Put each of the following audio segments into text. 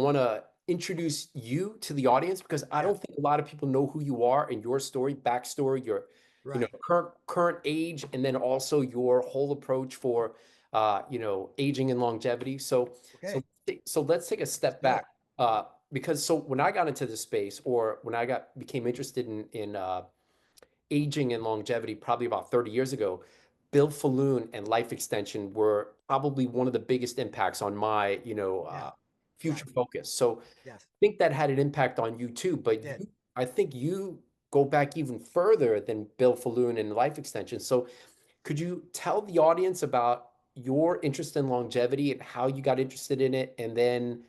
want to introduce you to the audience because I Yeah, don't think a lot of people know who you are and your story, backstory, your right. current age, and then also your whole approach for aging and longevity. So Okay, so let's take a let's step do back it. because so when I got into the space or when I got became interested in aging and longevity probably about 30 years ago, Bill Falloon and life extension were probably one of the biggest impacts on my, Yeah, future right. focus. So I Yes, think that had an impact on you too, it but did. I think you go back even further than Bill Falloon and life extension. So could you tell the audience about your interest in longevity and how you got interested in it? And then,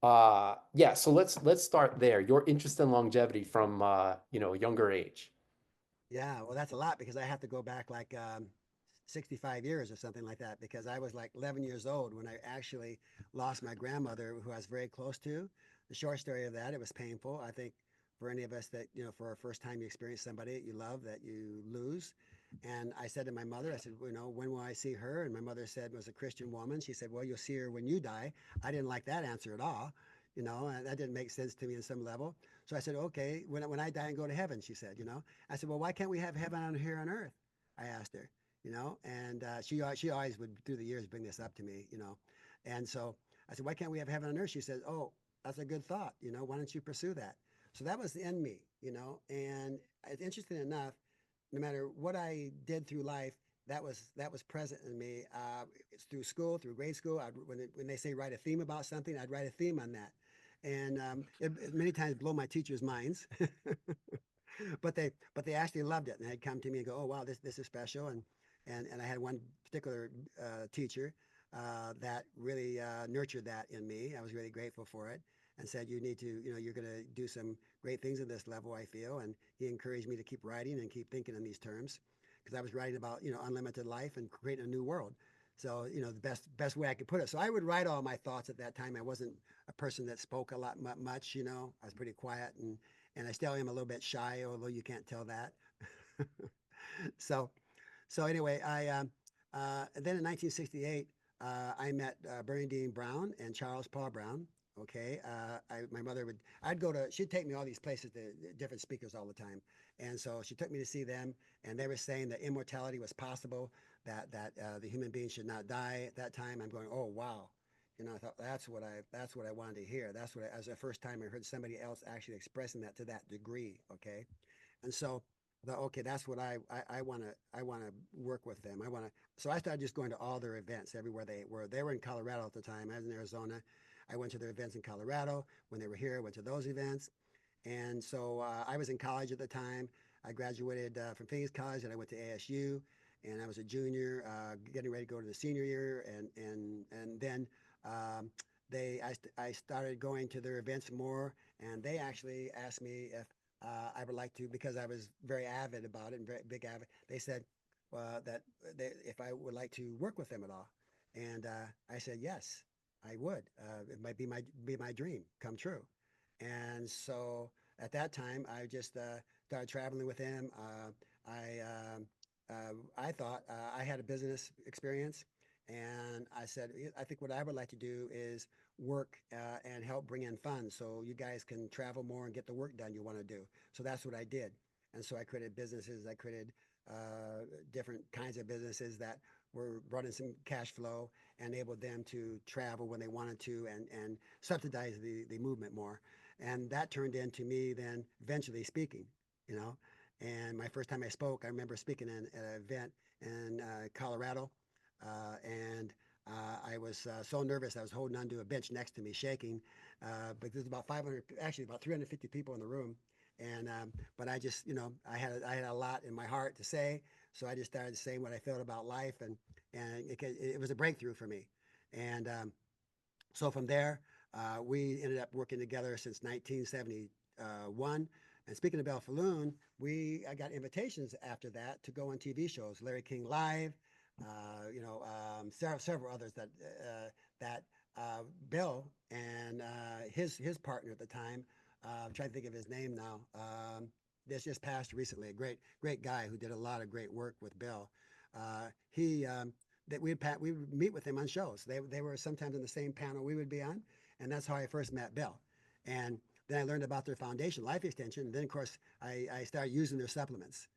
yeah, so let's start there. Your interest in longevity from, a younger age. Yeah, well, that's a lot because I have to go back like 65 years or something like that because I was like 11 years old when I actually lost my grandmother, who I was very close to. The short story of that, it was painful. I think for any of us that, for our first time you experience somebody that you love that you lose. And I said to my mother, I said, when will I see her? And my mother said, was a Christian woman. She said, well, you'll see her when you die. I didn't like that answer at all, and that didn't make sense to me in some level. So I said, okay, when I die and go to heaven, she said. I said, well, why can't we have heaven on here on earth? I asked her, and she always would through the years bring this up to me. And so I said, why can't we have heaven on earth? She said, oh, that's a good thought. Why don't you pursue that? So that was in me. And it's interesting enough, no matter what I did through life, that was present in me. It's through school, through grade school. When they say write a theme about something, I'd write a theme on that, and it many times blow my teachers' minds. But they actually loved it, and they'd come to me and go, "Oh wow, this is special." And I had one particular teacher that really nurtured that in me. I was really grateful for it, and said, "You need to, you're going to do some great things at this level." I feel, and he encouraged me to keep writing and keep thinking in these terms, because I was writing about unlimited life and creating a new world. So the best way I could put it. So I would write all my thoughts at that time. I wasn't a person that spoke a lot much. I was pretty quiet, and I still am a little bit shy, although you can't tell that. so so anyway, then in 1968, I met Bernardine Brown and Charles Paul Brown. Okay, my mother I'd go to, she'd take me all these places to different speakers all the time, and so she took me to see them, and they were saying that immortality was possible, that the human being should not die at that time. I'm going, oh wow, I thought that's what I wanted to hear. As the first time I heard somebody else actually expressing that to that degree. Okay, and so okay, that's what I want to work with them. So I started just going to all their events everywhere they were. They were in Colorado at the time. I was in Arizona. I went to their events in Colorado. When they were here, I went to those events. And so I was in college at the time. I graduated from Phoenix College, and I went to ASU, and I was a junior, getting ready to go to the senior year, and then um, I started going to their events more, and they actually asked me if I would like to, because I was very avid about it and very big avid. They said that if I would like to work with them at all, and I said yes, I would. It might be my dream come true. And so at that time, I just started traveling with him. I thought I had a business experience, and I said, I think what I would like to do is work and help bring in funds so you guys can travel more and get the work done you want to do. So that's what I did. And so I created businesses. I created different kinds of businesses that were brought in some cash flow, and enabled them to travel when they wanted to, and subsidize the movement more. And that turned into me then eventually speaking, you know. And my first time I spoke, I remember speaking at an event in Colorado, and I was so nervous I was holding onto a bench next to me, shaking. But there's about 500, actually about 350 people in the room, and but I just, I had a lot in my heart to say, so I just started saying what I felt about life, and it was a breakthrough for me, and so from there, we ended up working together since 1971. And speaking of Bell Falloon, I got invitations after that to go on TV shows, Larry King Live, several others that Bill and his partner at the time, I'm trying to think of his name now. This just passed recently. A great guy who did a lot of great work with Bill. He that we would meet with him on shows. They were sometimes in the same panel we would be on, And that's how I first met Bill. And then I learned about their foundation, Life Extension. And then, of course, I started using their supplements,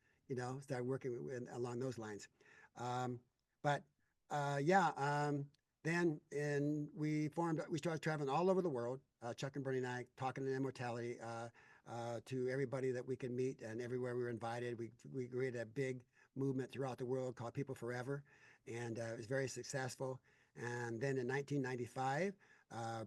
started working along those lines. Um, but yeah, then we started traveling all over the world. Chuck and Bernie and I talking to immortality to everybody that we could meet, and everywhere we were invited. We created a big movement throughout the world called People Forever, and it was very successful. And then in 1995,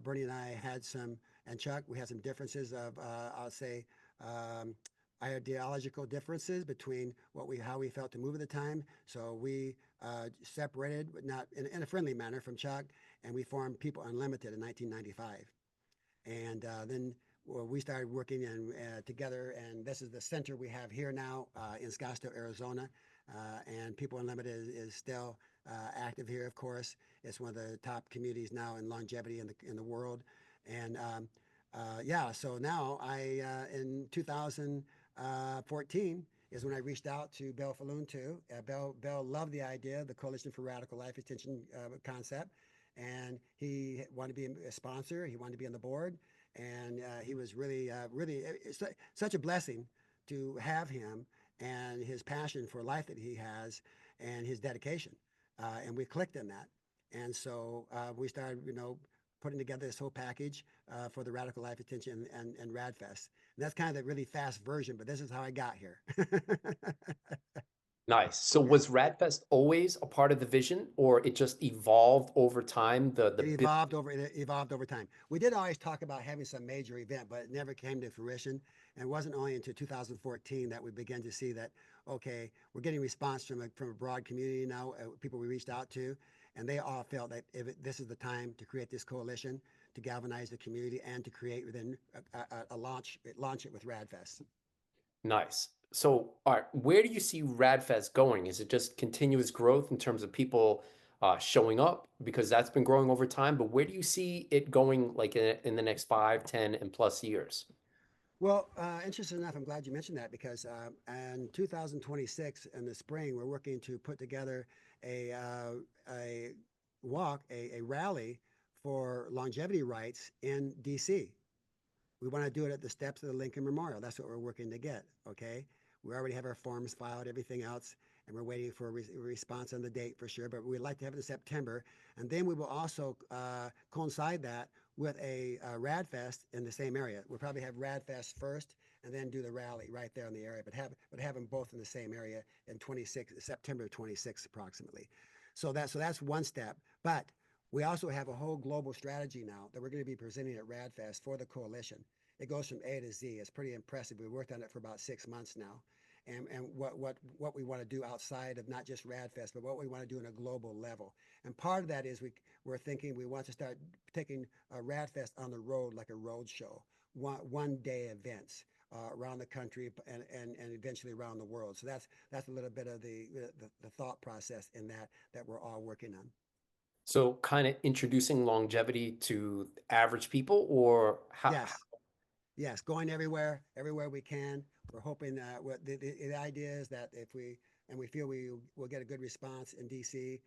Bernie and I had some, and Chuck, we had some differences of, I'll say, um, ideological differences between how we felt to move at the time. So we separated, but not in a friendly manner, from Chuck, and we formed People Unlimited in 1995. And then we started working together, and this is the center we have here now in Scottsdale, Arizona. And People Unlimited is still active here, of course. It's one of the top communities now in longevity in the world. And yeah, so now in 2014 is when I reached out to Bill Falloon too. Bill loved the idea, the Coalition for Radical Life Extension concept, and he wanted to be a sponsor. He wanted to be on the board, and he was really it's such a blessing to have him and his passion for life that he has and his dedication. And we clicked in that, and so we started, putting together this whole package for the Radical Life Extension and Radfest. And that's kind of the really fast version, but this is how I got here. Nice. So was Radfest always a part of the vision, or it just evolved over time? It evolved over time. We did always talk about having some major event, but it never came to fruition. And it wasn't only until 2014 that we began to see that, okay, we're getting response from a broad community now, people we reached out to, and they all felt that this is the time to create this coalition, to galvanize the community, and to create within launch it with Radfest. Nice. So, all right, where do you see Radfest going? Is it just continuous growth in terms of people showing up? Because that's been growing over time, but where do you see it going like in the next 5, 10, and plus years? Well, interesting enough, I'm glad you mentioned that because in 2026 in the spring, we're working to put together a a rally for longevity rights in DC. We want to do it at the steps of the Lincoln Memorial. That's what we're working to get. Okay. We already have our forms filed, everything else, and we're waiting for a response on the date for sure. But we'd like to have it in September. And then we will also coincide that with a RAADFest in the same area. We'll probably have RAADFest first and then do the rally right there in the area, but have them both in the same area in September 26th approximately. So that's one step. But we also have a whole global strategy now that we're going to be presenting at RAADFest for the coalition. It goes from A to Z. It's pretty impressive. We worked on it for about 6 months now. And what we want to do outside of not just RAADFest, but what we want to do on a global level. And part of that is we're thinking we want to start taking RAADFest on the road like a road show, one day events around the country and eventually around the world. So that's a little bit of the thought process in that we're all working on. So, kind of introducing longevity to average people, or how? Yes. Yes, going everywhere we can. We're hoping that the idea is that if we feel we will get a good response in DC,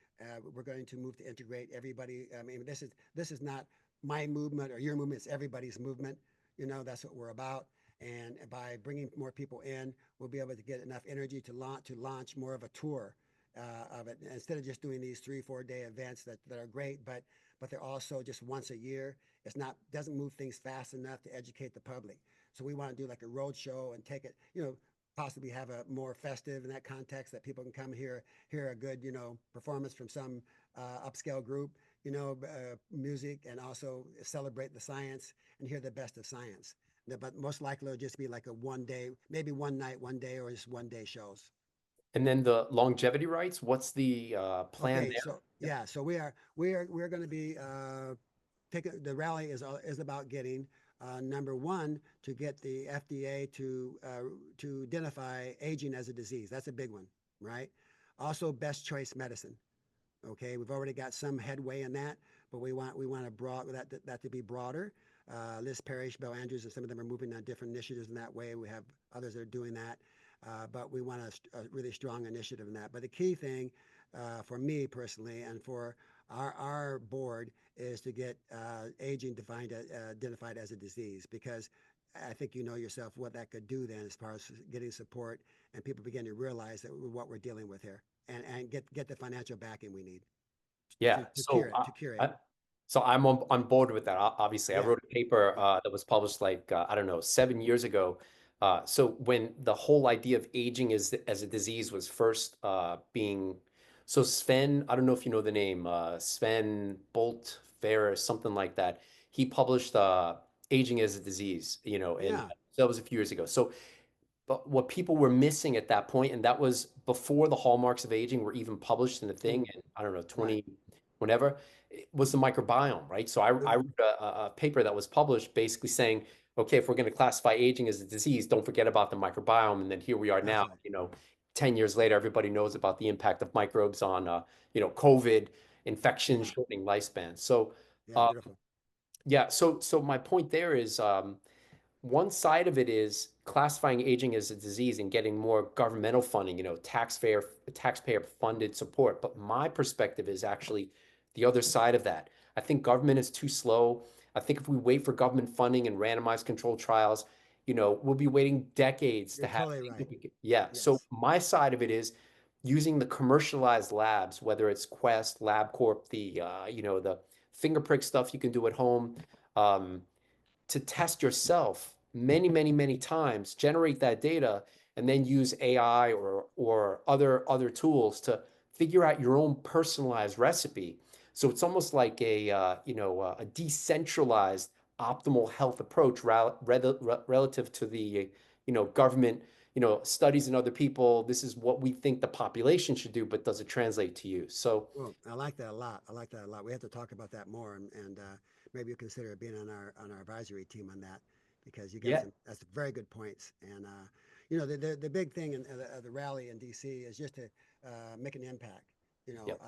we're going to move to integrate everybody. I mean, this is not my movement or your movement; it's everybody's movement. That's what we're about. And by bringing more people in, we'll be able to get enough energy to launch more of a tour of it instead of just doing these 3 4 day events that are great, but they're also just once a year. It's not doesn't move things fast enough to educate the public. So we want to do like a road show and take it, possibly have a more festive in that context that people can come hear a good, performance from some upscale group, music, and also celebrate the science and hear the best of science. But most likely it'll just be like a 1 day, maybe one night, 1 day, or just 1 day shows. And then the longevity rights, what's the plan Okay, there? so yeah, so we're going to be taking the rally is about getting number one to get the FDA to identify aging as a disease. That's a big one, right? Also, best choice medicine. Okay, we've already got some headway in that, but we want that to be broader. Liz Parrish, Bill Andrews, and some of them are moving on different initiatives in that way. We have others that are doing that, but we want a really strong initiative in that. But the key thing for me personally and for Our board is to get aging identified as a disease, because I think you know yourself what that could do then as far as getting support, and people begin to realize that what we're dealing with here, and get the financial backing we need Yeah. to cure it. I, so I'm on board with that. Obviously, I Yeah, wrote a paper yeah, that was published like I don't know 7 years ago. So when the whole idea of aging as a disease was first being, so Sven, I don't know if you know the name, Sven Bolt Ferris, something like that. He published Aging as a Disease, and yeah. that was a few years ago. So but what people were missing at that point, and that was before the hallmarks of aging were even published in the thing, Mm, and I don't know, right. 20, whenever, it was the microbiome, right? So I Yeah, wrote a paper that was published basically saying, okay, if we're going to classify aging as a disease, don't forget about the microbiome. And then here we are that's now, right. 10 years later, everybody knows about the impact of microbes on, COVID, infection, Yeah, shortening lifespan. So, yeah. uh, Beautiful. yeah, so my point there is, one side of it is classifying aging as a disease and getting more governmental funding, taxpayer funded support. But my perspective is actually the other side of that. I think government is too slow. I think if we wait for government funding and randomized controlled trials, we'll be waiting decades to You're have totally things right. yeah. So Yes. my side of it is using the commercialized labs, whether it's Quest, LabCorp, the finger prick stuff you can do at home. Um, to test yourself many, many, many times, generate that data, and then use AI or other tools to figure out your own personalized recipe. So it's almost like a decentralized optimal health approach relative to the government studies in other people. This is what we think the population should do, but does it translate to you? So Well, I like that a lot. I like that a lot. We have to talk about that more, and maybe you consider being on our advisory team on that, because you got yeah, some that's very good points. And the big thing in the rally in D.C. is just to make an impact. yep,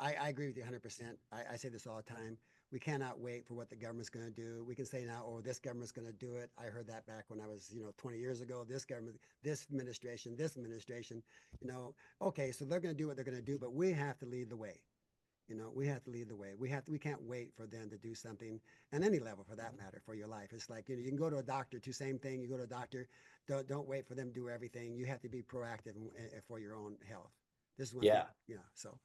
I agree with you 100%. I say this all the time. We cannot wait for what the government's going to do. We can say now, oh, this government's going to do it. I heard that back when I was, 20 years ago. This government, this administration, you know, okay, so they're going to do what they're going to do, but we have to lead the way. We have to lead the way. We can't wait for them to do something, and any level for that matter, for your life. It's like, you can go to a doctor to same thing. You go to a doctor, don't wait for them to do everything. You have to be proactive for your own health. This is one thing, yeah. so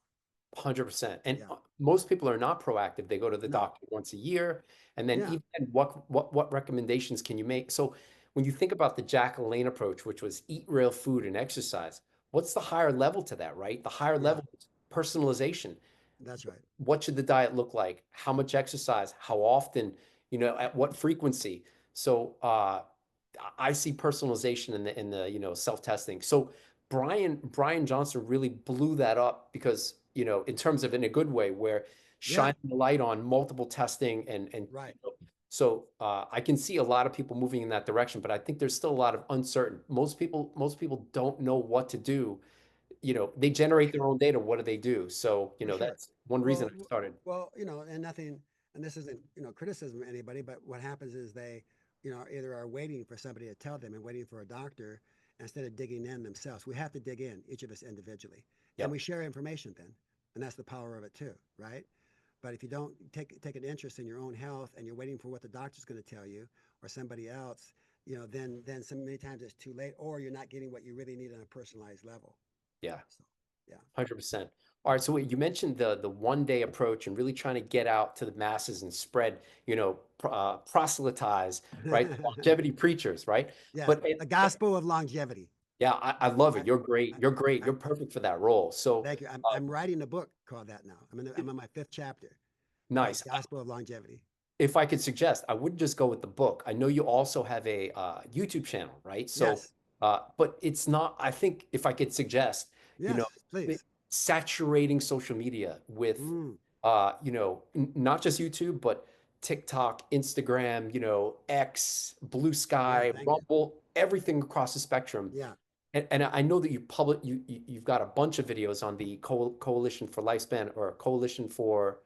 100%. And yeah, most people are not proactive. They go to the no, doctor once a year, and then yeah, even then, what recommendations can you make? So when you think about the Jack LaLanne approach, which was eat real food and exercise, what's the higher level to that, right? The higher yeah, level is personalization. that's right. What should the diet look like? How much exercise? How often? At what frequency? So I see personalization in the self-testing. So Brian Johnson really blew that up because in terms of in a good way, where Yeah, shining the light on multiple testing and right. so I can see a lot of people moving in that direction, but I think there's still a lot of uncertain. Most people don't know what to do. They For generate their sure. own data. What do they do? So For sure. that's one reason Well, I started. and nothing, and this isn't, criticism of anybody, but what happens is they, either are waiting for somebody to tell them and waiting for a doctor instead of digging in themselves. We have to dig in, each of us individually, and we Yep. share information then, and that's the power of it too, right? But if you don't take an interest in your own health and you're waiting for what the doctor's going to tell you or somebody else, then so many times it's too late, or you're not getting what you really need on a personalized level. Yeah. So, yeah, 100%. All right, so wait, you mentioned the 1 day approach and really trying to get out to the masses and spread, proselytize, right? Longevity preachers, right? yes, But the gospel of longevity. yeah, I love I, it. You're great. I, You're great. I You're perfect for that role. So thank you. uh, I'm writing a book called that now. I'm on my fifth chapter, called nice. Gospel of Longevity. If I could suggest, I wouldn't just go with the book. I know you also have a YouTube channel, right? So, Yes, but it's not, I think if I could suggest, you know, yes, it- please. saturating social media with, Mm, not just YouTube, but TikTok, Instagram, X, Blue yeah, Sky, thank you. Rumble, everything across the spectrum. Yeah, And I know that you've got a bunch of videos on the Coalition for Lifespan or Coalition for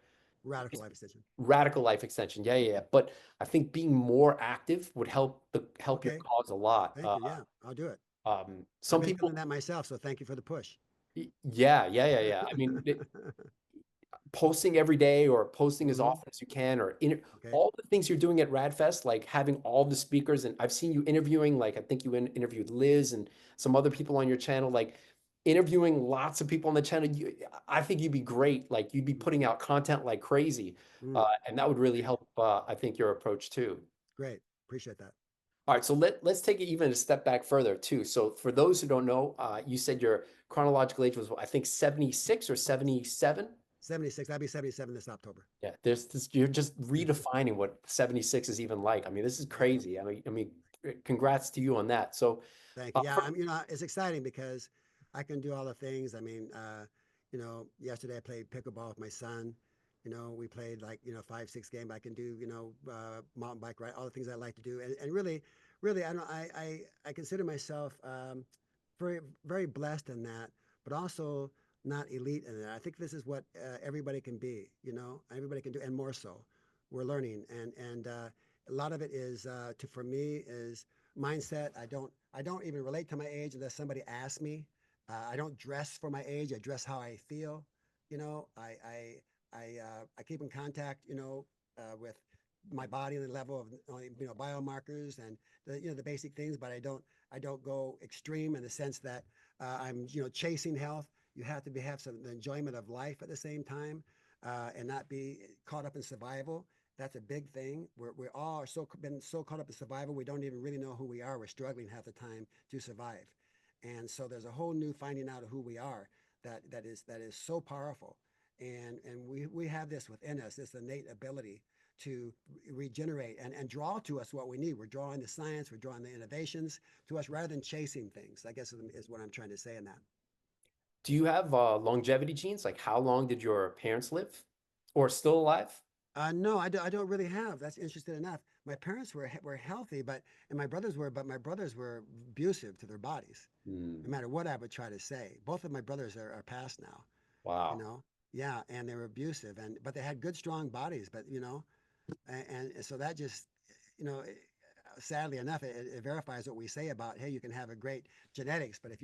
radical life extension. Radical Life Extension. Yeah, yeah, yeah. But I think being more active would help your Okay, cause a lot. thank you. Yeah, I'll do it. I've Some been people, feeling that myself, so thank you for the push. yeah, yeah, yeah, yeah. I mean, posting every day or posting as Hmm. often as you can, or Okay. all the things you're doing at Radfest, like having all the speakers, and I've seen you interviewing, like I think you interviewed Liz and some other people on your channel, like interviewing lots of people on the channel. I think you'd be great. Like you'd be putting out content like crazy, Mm. and that would really Thank you. help. I think your approach too. Great. Appreciate that. All right, so let's take it even a step back further too. So for those who don't know, you said your chronological age was, I think, 76 or 77. 76. I'll be 77 this October. Yeah, there's this, you're just redefining what 76 is even like. I mean, this is Yeah. crazy. Congrats to you on that. So, Thank you. Yeah, for, it's exciting because I can do all the things. I mean, yesterday I played pickleball with my son. We played like, 5, 6 games. I can do, mountain bike ride, all the things I like to do. And really, really, I don't, I consider myself very, very blessed in that, but also not elite in that. I think this is what everybody can be, everybody can do, and more so. We're learning, and a lot of it is for me is mindset. I don't even relate to my age unless somebody asks me. I don't dress for my age. I dress how I feel. You know, I keep in contact. With my body and the level of biomarkers and the basic things. But I don't go extreme in the sense that I'm chasing health. You have to have some enjoyment of life at the same time, and not be caught up in survival. That's a big thing. We all are been so caught up in survival, we don't even really know who we are. We're struggling half the time to survive, and so there's a whole new finding out of who we are that is so powerful, and we have this within us, this innate ability to regenerate and draw to us what we need. We're drawing the science, we're drawing the innovations to us rather than chasing things. I guess is what I'm trying to say in that. do you have longevity genes? Like, how long did your parents live, or still alive? No, I don't really have. That's interesting enough. My parents were healthy, but my brothers were abusive to their bodies. No Hmm. matter what I would try to say, both of my brothers are passed now. You Wow. know, yeah, and they were abusive, but they had good, strong bodies. But and so that just, you know, sadly enough, it verifies what we say about, hey, you can have a great genetics, but if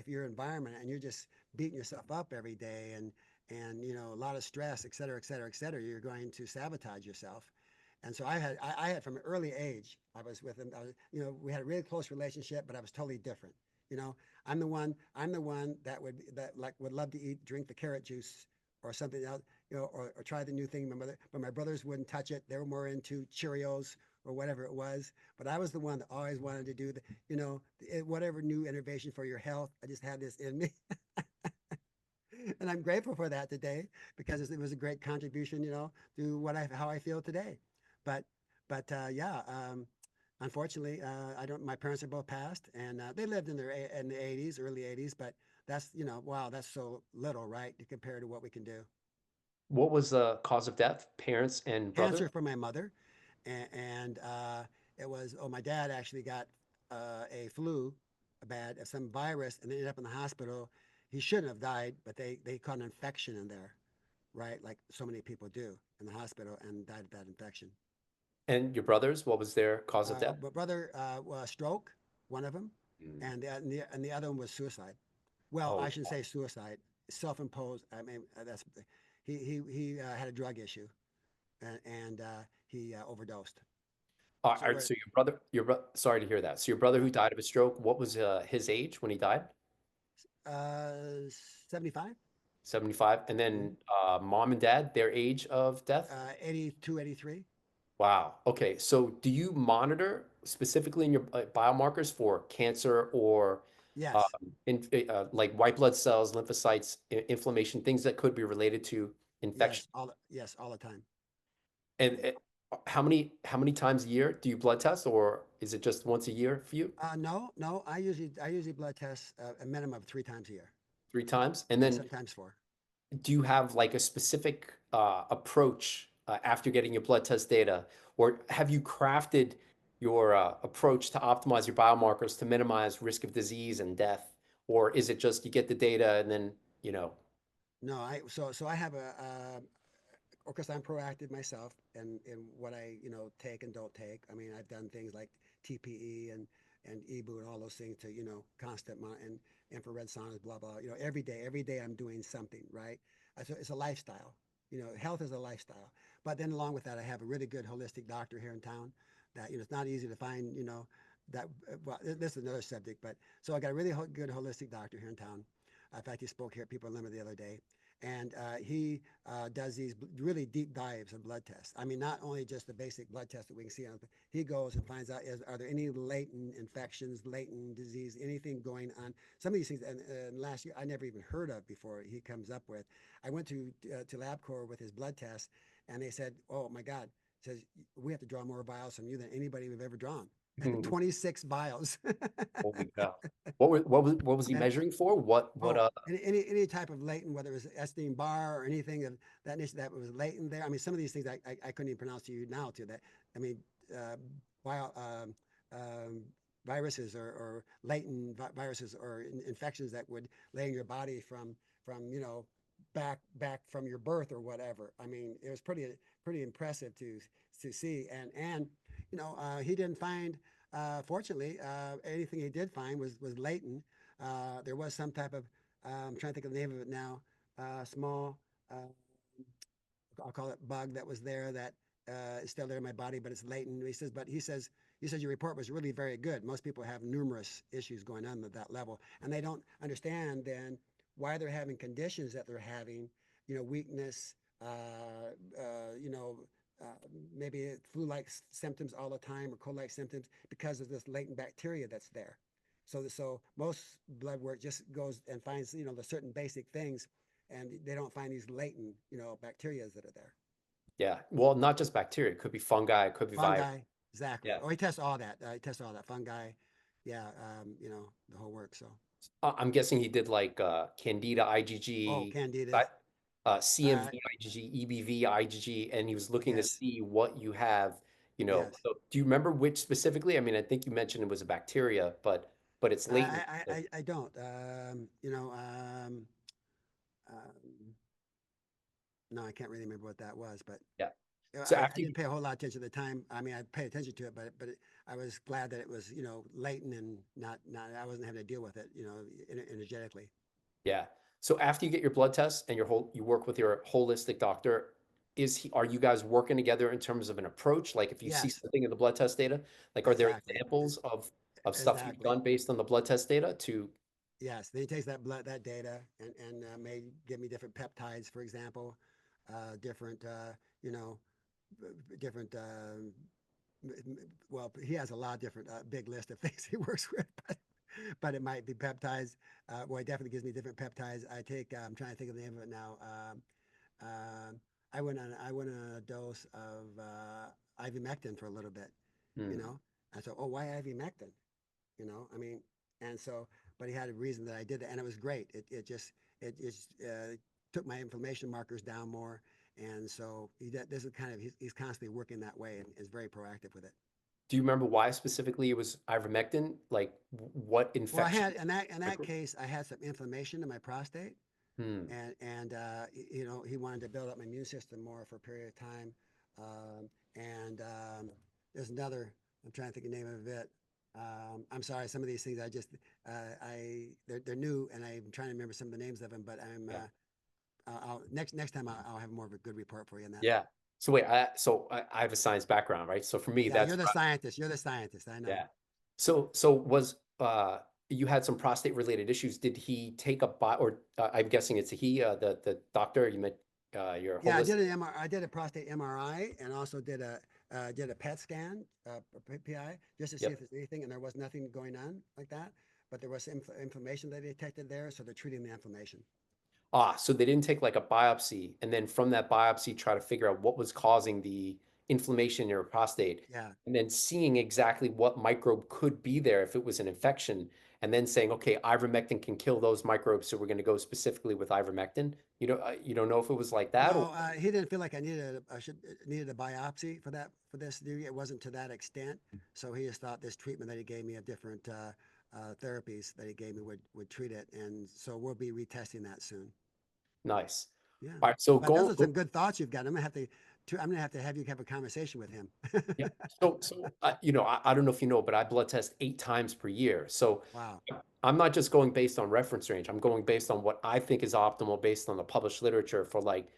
your environment and you're just beating yourself up every day and a lot of stress, et cetera, et cetera, et cetera, you're going to sabotage yourself. And so I had from an early age, I was with him. We had a really close relationship, but I was totally different. You know, I'm the one that would love to drink the carrot juice or something else, or try the new thing. But my brothers wouldn't touch it. They were more into Cheerios or whatever it was. But I was the one that always wanted to do whatever new innovation for your health. I just had this in me, and I'm grateful for that today because it was a great contribution, to how I feel today. But yeah, unfortunately, I don't. My parents are both passed, and they lived in the 80s, early 80s. But that's wow, that's so little, right, to compare to what we can do. What was the cause of death? Parents and brother? Cancer for my mother, and it was, my dad actually got a flu, some virus, and ended up in the hospital. He shouldn't have died, but they caught an infection in there, right? Like so many people do in the hospital and died of that infection. And your brothers, what was their cause of death? But brother, was stroke, one of them, Mm. and the other one was suicide. Well, I Oh, shouldn't say suicide, self-imposed. I mean, that's he had a drug issue, and he overdosed. all So right. we're So sorry to hear that. So your brother yeah, who died of a stroke, what was his age when he died? uh, 75, 75. And mm-hmm. then mom and dad, their age of death? 82, 83. Wow. Okay. So do you monitor specifically in your biomarkers for cancer or um, Yes, like white blood cells, lymphocytes, inflammation, things that could be related to infection? yes, all the time. And how many times a year do you blood test, or is it just once a year for you? No, no, I usually blood test a minimum of 3 times a year, 3 times? And and then sometimes four. do you have like a specific approach after getting your blood test data, or have you crafted your approach to optimize your biomarkers to minimize risk of disease and death, or is it just you get the data and then you know? No, so I have of course I'm proactive myself in what I take and don't take. I mean, I've done things like TPE and EBU and all those things to constant and infrared saunas, blah blah. Every day I'm doing something, right? So it's a lifestyle. health is a lifestyle. But then along with that, I have a really good holistic doctor here in town that, it's not easy to find, that, well, this is another subject, but so I got a really good holistic doctor here in town. In fact, he spoke here at People Limit the other day. And he does these really deep dives of blood tests. I mean, not only just the basic blood test that we can see on, he goes and finds out, are there any latent infections, latent disease, anything going on? Some of these things, and last year I never even heard of before he comes up with. I went to LabCorp with his blood test, and they said, "Oh my God," says, "we have to draw more vials from you than anybody we've ever drawn." 26 vials. Holy cow. What was he And measuring for? What oh, any type of latent, whether it was Epstein Barr or anything of that nature that was latent there. I mean, some of these things I couldn't even pronounce to you now. To that, I mean, uh, bio, um, viruses or latent viruses or infections that would lay in your body from back from your birth or whatever. I mean, it was pretty impressive to see. And he didn't find. Fortunately, anything he did find was latent. There was some type of I'm trying to think of the name of it now. Small, I'll call it bug that was there that is still there in my body, but it's latent. He says your report was really very good. Most people have numerous issues going on at that level, and they don't understand then why they're having conditions that they're having. Weakness. You know. Uh, Maybe flu-like symptoms all the time or cold-like symptoms because of this latent bacteria that's there. So most blood work just goes and finds the certain basic things, and they don't find these latent bacteria that are there. Yeah. Well, not just bacteria. It could be fungi. It could be virus. Fungi, exactly. Yeah. Oh, he tests all that. He tests all that fungi. Yeah, the whole work. So I'm guessing he did like Candida oh, IgG, candidas. Uh, CMV IgG, EBV IgG, and he was looking to yes, see what you have. yes. So do you remember which specifically? I mean, I think you mentioned it was a bacteria, but it's latent. I don't. No, I can't really remember what that was, but Yeah. So I after you, didn't pay a whole lot of attention at the time. I mean, I paid attention to it, but I was glad that it was latent and not I wasn't having to deal with it energetically. yeah. So after you get your blood test and you work with your holistic doctor, are you guys working together in terms of an approach? Like if you see Yes, something in the blood test data, like are there exactly, examples of stuff you've exactly. done based on the blood test data to, Yes, then he takes that data and may give me different peptides, for example, different you know different. Well, he has a lot of different big list of things he works with, but it might be peptides. Well, he definitely gives me different peptides. I take. I'm trying to think of the name of it now. I went on a dose of ivermectin for a little bit, you hmm, know. And so, oh, why ivermectin? I mean, and so, but he had a reason that I did that, and it was great. It just took my inflammation markers down more, and so this is kind of he's constantly working that way and is very proactive with it. do you remember why specifically it was ivermectin? Like what Well, I infection? had in that Micro- case, I had some inflammation in my prostate, Hmm. and he wanted to build up my immune system more for a period of time. And there's another. I'm trying to think of the name of it. I'm sorry. Some of these things I just they're new, and I'm trying to remember some of the names of them. But Yeah. next time I'll have more of a good report for you on that. Yeah. So wait, I have a science background, right? So for me, Yeah, that's you're the scientist. You're the scientist. I know. yeah. So was you had some prostate related issues? Did he take a bi or I'm guessing it's a he, the doctor you met, your Yeah, holistic. I did a prostate MRI and also did a PET scan, PI, just to see Yep. if there's anything, and there was nothing going on like that. But there was inflammation that they detected there, so they're treating the inflammation. So they didn't take like a biopsy and then from that biopsy try to figure out what was causing the inflammation in your prostate Yeah. and then seeing exactly what microbe could be there if it was an infection and then saying, okay, ivermectin can kill those microbes, so we're going to go specifically with ivermectin. You don't know if it was like that or No, he didn't feel like I needed a biopsy for this. It wasn't to that extent. So he just thought this treatment that he gave me of different therapies that he gave me would treat it, and so we'll be retesting that soon. nice. Yeah, All right, so but those are go some good thoughts you've got. I'm gonna have you have a conversation with him. yeah. I don't know if you know, but I blood test 8 times per year. So Wow. I'm not just going based on reference range. I'm going based on what I think is optimal based on the published literature for like,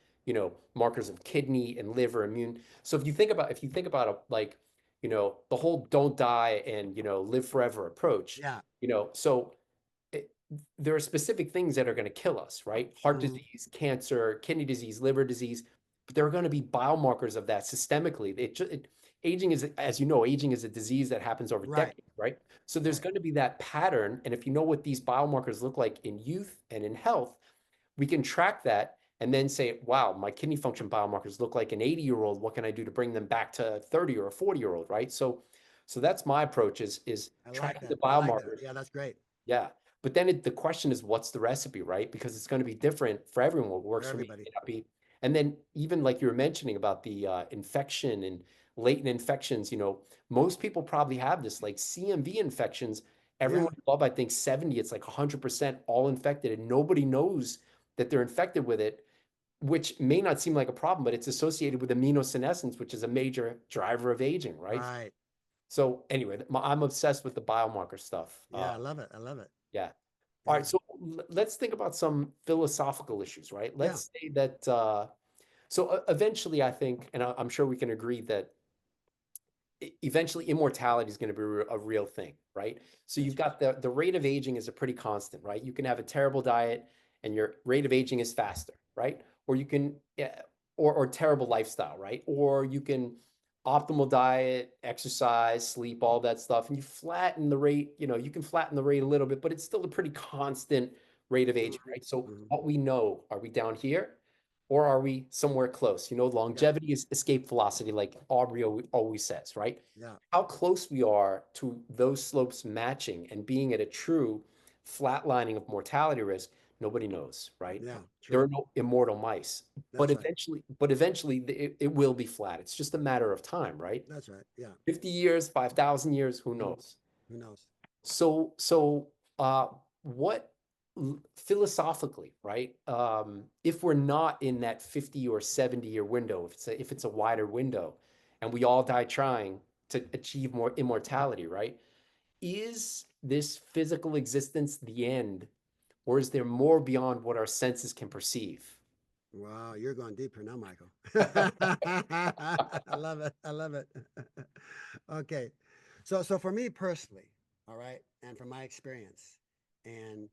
markers of kidney and liver immune. So if you think about it, like, the whole don't die and, live forever approach, Yeah. so it, there are specific things that are going to kill us, right? Heart Hmm. disease, cancer, kidney disease, liver disease. But there are going to be biomarkers of that systemically. Aging is, as you know, aging is a disease that happens over Right. decades, right? So there's Right. going to be that pattern. And if you know what these biomarkers look like in youth and in health, we can track that and then say, wow, my kidney function biomarkers look like an 80-year-old. What can I do to bring them back to a 30 or a 40-year-old, right? So that's my approach is I like tracking that. the I like that. biomarkers. Yeah, that's great Yeah. But then the question is, what's the recipe, right? Because it's going to be different for everyone. What for works for me everybody. may not be. And then even like you were mentioning about the infection and latent infections, most people probably have this, like CMV infections. Yeah. Everyone above, I think 70, it's like 100% all infected, and nobody knows that they're infected with it, which may not seem like a problem, but it's associated with aminosenescence, which is a major driver of aging, right? Right. So anyway, I'm obsessed with the biomarker stuff. Yeah, I love it. I love it. Yeah. All right, Yeah. so let's think about some philosophical issues, right? Yeah. Let's say that eventually I think, and I'm sure we can agree that eventually immortality is going to be a real thing, right? So you've That's got the rate of aging is a pretty constant, right? You can have a terrible diet and your rate of aging is faster, right? Or you can or terrible lifestyle, right? Or you can optimal diet, exercise, sleep, all that stuff, and you flatten the rate, you can flatten the rate a little bit, but it's still a pretty constant rate of hmm aging, right? So hmm what we know, are we down here or are we somewhere close? Yeah. Longevity is escape velocity, like Aubrey always says, right? Yeah. How close we are to those slopes matching and being at a true flatlining of mortality risk, nobody knows, right? Yeah. There are True. no immortal mice, That's right. but eventually it will be flat. It's just a matter of time, right? That's right. Yeah. 50 years, 5,000 years, who knows? Who knows? So, what philosophically, right? If we're not in that 50 or 70-year window, if it's a wider window, and we all die trying to achieve more immortality, right? Is this physical existence the end, or is there more beyond what our senses can perceive? Wow, you're going deeper now, Michael. I love it. I love it. Okay. So for me personally, all right, and from my experience and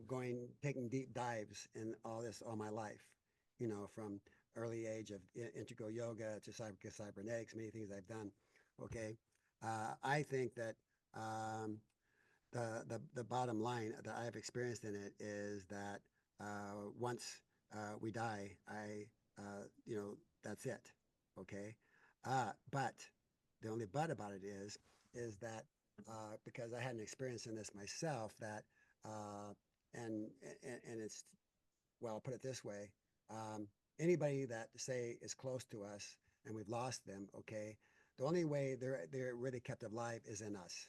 going taking deep dives in all this all my life, from early age of integral yoga to cybernetics, many things I've done. Okay. I think that the bottom line that I've experienced in it is that once we die, that's it. Okay. But the only but about it is that because I had an experience in this myself that, uh, and, and it's, well, I'll put it this way. Um, Anybody that say is close to us and we've lost them, okay, the only way they're really kept alive is in us.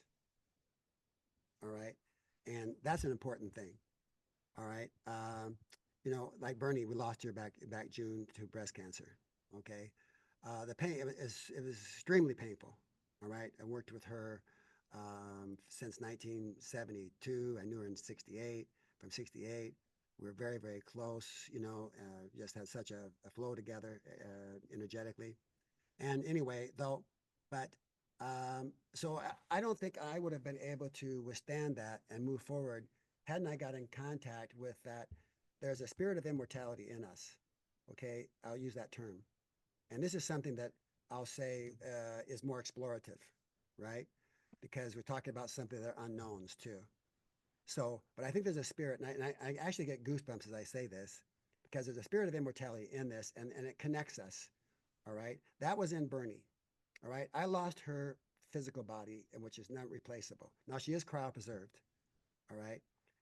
All right. And that's an important thing. All right. Like Bernie, we lost her back June to breast cancer. Okay. The pain, it was extremely painful. All right. I worked with her since 1972. I knew her in 68. From 68, we were very, very close, just had such a flow together energetically. And anyway, though, but so I don't think I would have been able to withstand that and move forward hadn't I got in contact with that. There's a spirit of immortality in us. Okay, I'll use that term. And this is something that I'll say is more explorative, right? Because we're talking about something that are unknowns too. So, but I think there's a spirit, and I actually get goosebumps as I say this, because there's a spirit of immortality in this, and it connects us. All right. That was in Bernie. All right. I lost her physical body, which is not replaceable. Now she is cryopreserved. All right.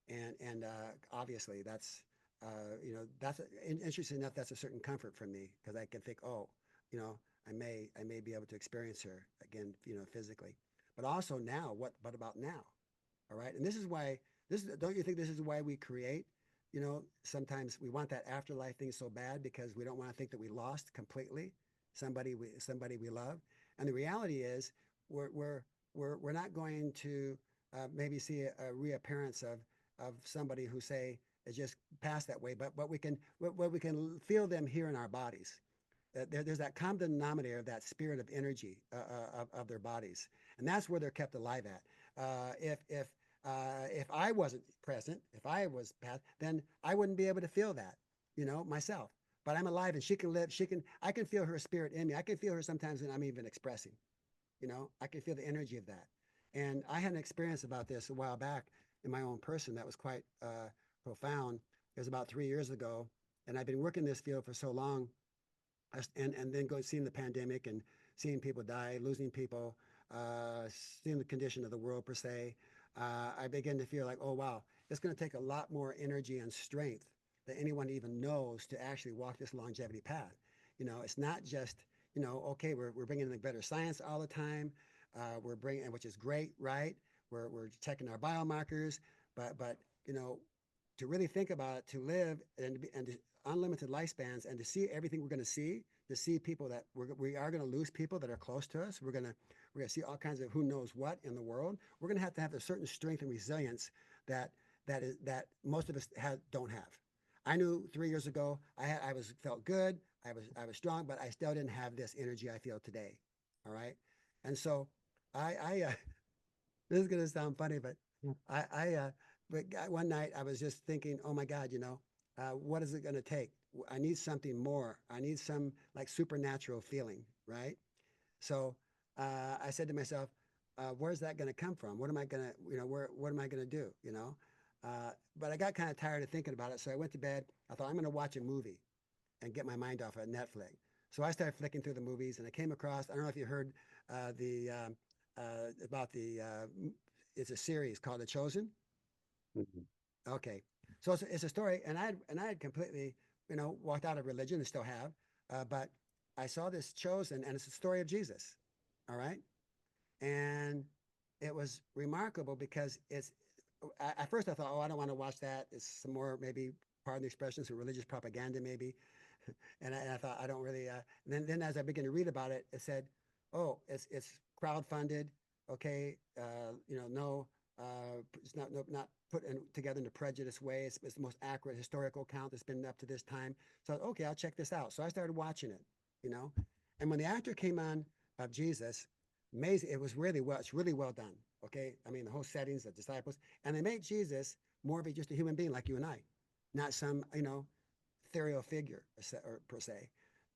And obviously that's interesting enough. That's a certain comfort for me because I can think, oh, you know, I may be able to experience her again, physically. But also now, what about now? All right. And this is why don't you think this is why we create? Sometimes we want that afterlife thing so bad because we don't want to think that we lost completely somebody we love. And the reality is we're we're we're not going to maybe see a reappearance of somebody who say It's just passed that way. But we can feel them here in our bodies. There's that common denominator of that spirit of energy of their bodies, and that's where they're kept alive at. If I wasn't present, if I was past, then I wouldn't be able to feel that, myself. But I'm alive, and she can live. I can feel her spirit in me. I can feel her sometimes when I'm even expressing. I can feel the energy of that. And I had an experience about this a while back in my own person that was quite profound. It was about 3 years ago, and I've been working in this field for so long, and then seeing the pandemic and seeing people die, losing people, seeing the condition of the world per se. I begin to feel like, oh wow, it's going to take a lot more energy and strength than anyone even knows to actually walk this longevity path. It's not just okay, we're bringing in better science all the time. We're bringing, which is great, right? We're checking our biomarkers, but to really think about it, to live and to unlimited lifespans, and to see everything we're going to see people that we are going to lose people that are close to us. We're going to see all kinds of who knows what in the world. We're going to have a certain strength and resilience that most of us don't have. I knew 3 years ago I felt good, I was strong, but I still didn't have this energy I feel today. All right, and so I this is going to sound funny, but I but one night I was just thinking, oh my God, what is it going to take? I need something more. I need some like supernatural feeling, right? So I said to myself, where's that going to come from? What am I going to, what am I going to do? But I got kind of tired of thinking about it. So I went to bed. I thought, I'm going to watch a movie and get my mind off of Netflix. So I started flicking through the movies, and I came across, I don't know if you heard the about it's a series called The Chosen. Mhm. Okay, so it's a story, and I had completely, walked out of religion and still have, but I saw this Chosen, and it's a story of Jesus. All right, and it was remarkable because at first I thought, oh, I don't want to watch that. It's some more maybe, pardon the expression, some religious propaganda maybe, and I thought I don't really. And then as I began to read about it, it said, oh, it's crowdfunded. Okay, no, it's not put together in a prejudiced way. It's the most accurate historical account that's been up to this time. So okay, I'll check this out. So I started watching it. You know, and when the actor came on of Jesus, amazing. It was really well. It's really well done. Okay, I mean the whole settings, the disciples, and they make Jesus more of just a human being like you and I, not some ethereal figure or per se.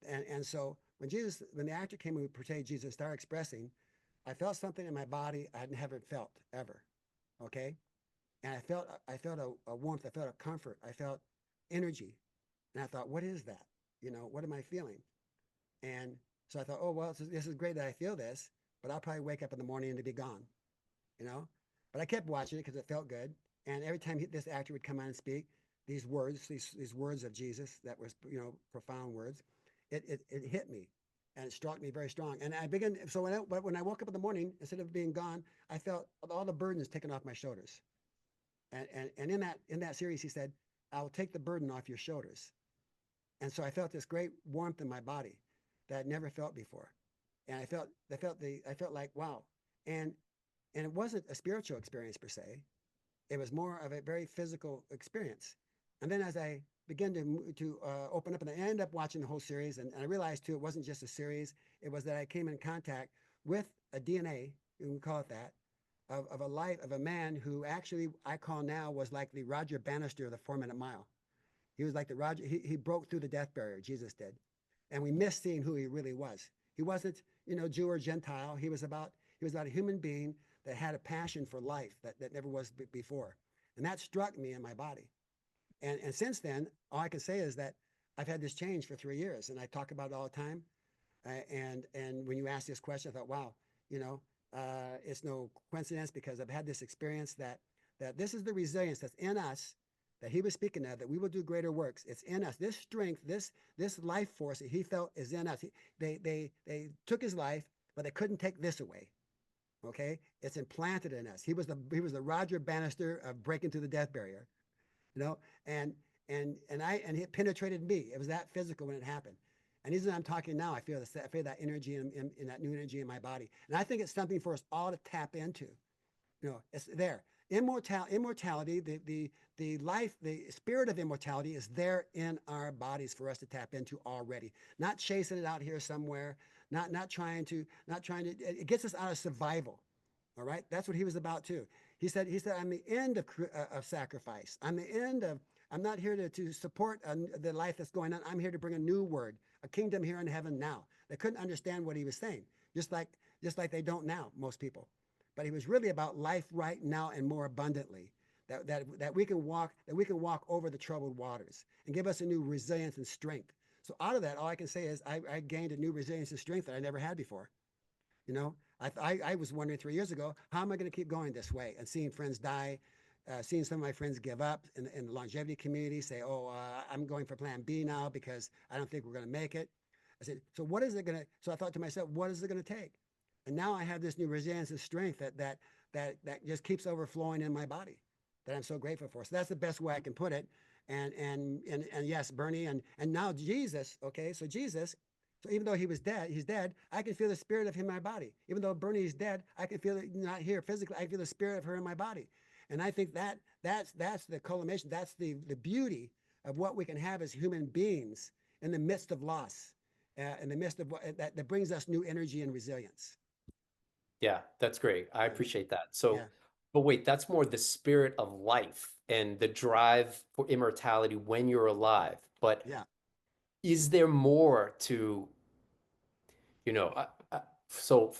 And so when the actor came and portrayed Jesus, started expressing, I felt something in my body I hadn't ever felt ever. Okay, and I felt a warmth, I felt a comfort, I felt energy, and I thought, what is that? What am I feeling? And so I thought, oh well, this is great that I feel this, but I'll probably wake up in the morning and it'll be gone. You know, but I kept watching it because it felt good. And every time this actor would come on and speak, these words of Jesus that was profound words, it hit me, and it struck me very strong. And I began. So when I woke up in the morning, instead of being gone, I felt all the burdens taken off my shoulders. And in that series, he said, "I will take the burden off your shoulders." And so I felt this great warmth in my body that I'd never felt before. And I felt like wow. And and it wasn't a spiritual experience per se. It was more of a very physical experience. And then as I began to open up, and I ended up watching the whole series, and I realized too, it wasn't just a series. It was that I came in contact with a DNA, we call it that, of a life of a man who actually I call now was like the Roger Bannister of the 4 Minute Mile. He was like the Roger. He broke through the death barrier. Jesus did, and we missed seeing who he really was. He wasn't, Jew or Gentile. He was about a human being that had a passion for life that never was before, and that struck me in my body. And since then, all I can say is that I've had this change for 3 years, and I talk about it all the time. And when you ask this question, I thought, wow, it's no coincidence because I've had this experience that this is the resilience that's in us that he was speaking of, that we will do greater works. It's in us. This strength, this life force that he felt is in us. They took his life, but they couldn't take this away. Okay, it's implanted in us. He was the Roger Bannister of breaking through the death barrier. You know, and and it penetrated me. It was that physical when it happened. And even as I'm talking now, I feel that energy in that new energy in my body. And I think it's something for us all to tap into. It's there. immortality, the life, the spirit of immortality is there in our bodies for us to tap into already. Not chasing it out here somewhere, not trying to. It gets us out of survival. All right, that's what he was about too. He said, I'm the end of sacrifice. I'm the end of. I'm not here to support the life that's going on. I'm here to bring a new word, a kingdom here in heaven now. They couldn't understand what he was saying, just like they don't now, most people. But he was really about life right now and more abundantly. That we can walk over the troubled waters and give us a new resilience and strength. So out of that, all I can say is I gained a new resilience and strength that I never had before. You know, I was wondering 3 years ago, how am I going to keep going this way? And seeing friends die, seeing some of my friends give up in the longevity community, say, oh, I'm going for plan B now because I don't think we're going to make it. I said, so what is it going to, so I thought to myself, what is it going to take? And now I have this new resilience and strength that just keeps overflowing in my body that I'm so grateful for. So that's the best way I can put it. And yes, Bernie, and now Jesus, okay, so Jesus, so even though he's dead, I can feel the spirit of him in my body. Even though Bernie is dead, I can feel it not here physically, I can feel the spirit of her in my body. And I think that's the culmination, that's the beauty of what we can have as human beings in the midst of loss, in the midst of what that brings us new energy and resilience. Yeah, that's great. I Yeah, appreciate that. So, yeah, but wait, that's more the spirit of life and the drive for immortality when you're alive. But yeah. is there more to, you know, so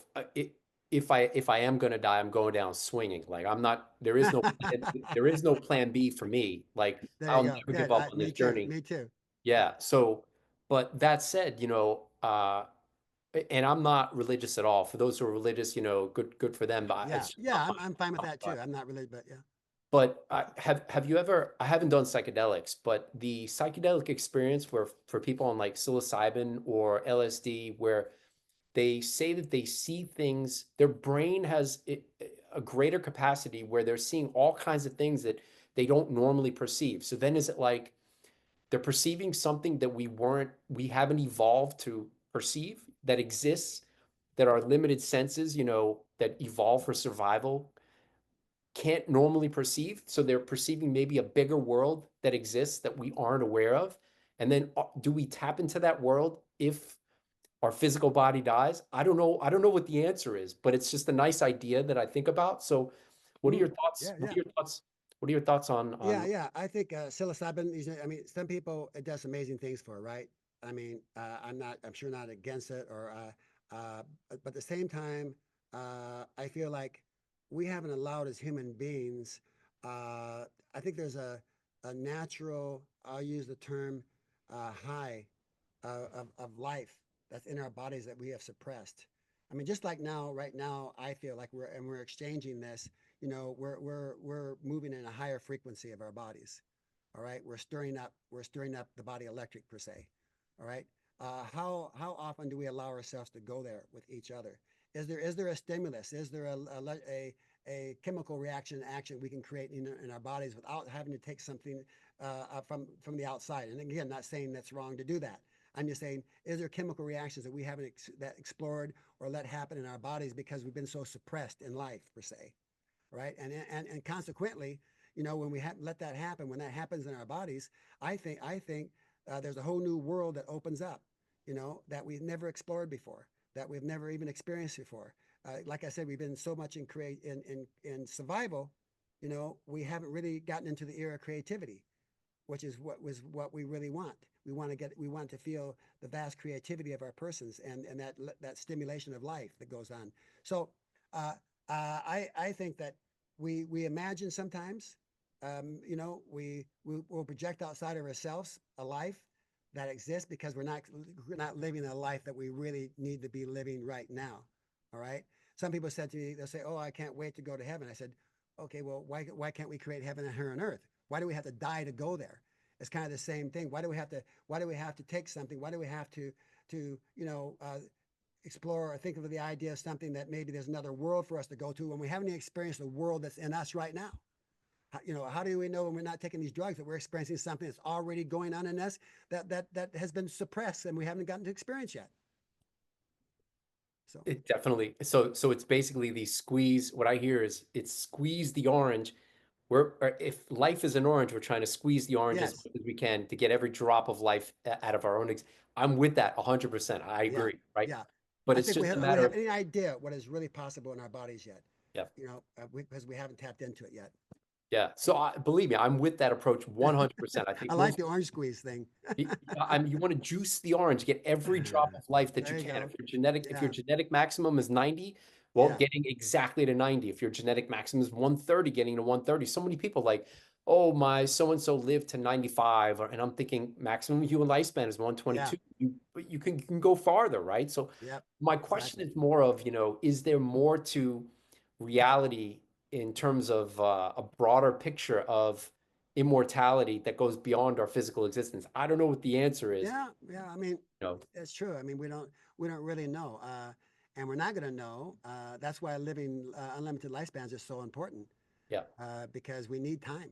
if I am gonna die, I'm going down swinging. Like I'm not, there is no plan B for me. Like There you I'll go. never give Good. up on Me this too. journey. Me too. Yeah. So, but that said, and I'm not religious at all. For those who are religious, good for them. But Yeah, it's just not yeah. my I'm fine with my that too. vibe. I'm not really, but yeah, But have you ever? I haven't done psychedelics, but the psychedelic experience where for people on like psilocybin or LSD, where they say that they see things, their brain has a greater capacity where they're seeing all kinds of things that they don't normally perceive. So then is it like they're perceiving something that we haven't evolved to perceive that exists, that our limited senses, that evolve for survival can't normally perceive. So they're perceiving maybe a bigger world that exists that we aren't aware of. And then do we tap into that world if our physical body dies? I don't know. I don't know what the answer is, but it's just a nice idea that I think about. So what are your thoughts? yeah, What are yeah. your thoughts? What are your thoughts Yeah, on yeah. I think psilocybin. I mean, some people it does amazing things for, right? I mean, I'm not. I'm sure not against it, or but at the same time, I feel like we haven't allowed as human beings. I think there's a natural. I'll use the term high of life that's in our bodies that we have suppressed. I mean, just like now, right now, I feel like we're exchanging this. We're moving in a higher frequency of our bodies. All right, we're stirring up the body electric per se. All right, how often do we allow ourselves to go there with each other? Is there a stimulus? Is there a chemical reaction action we can create in our bodies without having to take something from the outside? And again, not saying that's wrong to do that. I'm just saying, is there chemical reactions that we haven't that explored or let happen in our bodies because we've been so suppressed in life per se, right? And consequently, when we let that happen, when that happens in our bodies, I think there's a whole new world that opens up, that we've never explored before, that we've never even experienced before. Like I said, we've been so much in survival, we haven't really gotten into the era of creativity, which is what we really want. We want to feel the vast creativity of our persons and that stimulation of life that goes on. So I think that we imagine sometimes, we will project outside of ourselves a life that exists because we're not living a life that we really need to be living right now. All right. Some people said to me, they'll say, "Oh, I can't wait to go to heaven." I said, "Okay, well, why can't we create heaven here on earth? Why do we have to die to go there?" It's kind of the same thing. Why do we have to take something? Why do we have to explore or think of the idea of something that maybe there's another world for us to go to when we haven't even experienced the world that's in us right now? How do we know when we're not taking these drugs that we're experiencing something that's already going on in us that has been suppressed and we haven't gotten to experience yet? So It definitely, so it's basically the squeeze. What I hear is it's squeeze the orange. If life is an orange, we're trying to squeeze the orange as yes, much as we can to get every drop of life out of our own. I'm with that 100%. I yeah, agree, right? yeah. But I it's think just a we matter have of, any idea what is really possible in our bodies yet. yeah, Because we haven't tapped into it yet. yeah. So believe me, I'm with that approach 100%. I I think like most the orange squeeze thing. you want to juice the orange, get every drop of life that you There you can. go. If your Yeah, genetic maximum is 90, well, yeah, getting exactly to 90. If your genetic maximum is 130, getting to 130. So many people like, oh, my so and so lived to 95, and I'm thinking maximum human lifespan is yeah, 122. But you can go farther, right? So yep, my question exactly. is more of, is there more to reality in terms of a broader picture of immortality that goes beyond our physical existence? I don't know what the answer is. Yeah, yeah. I mean, You know, it's true. I mean, we don't really know, and we're not going to know. That's why living unlimited lifespans is so important yeah, because we need time.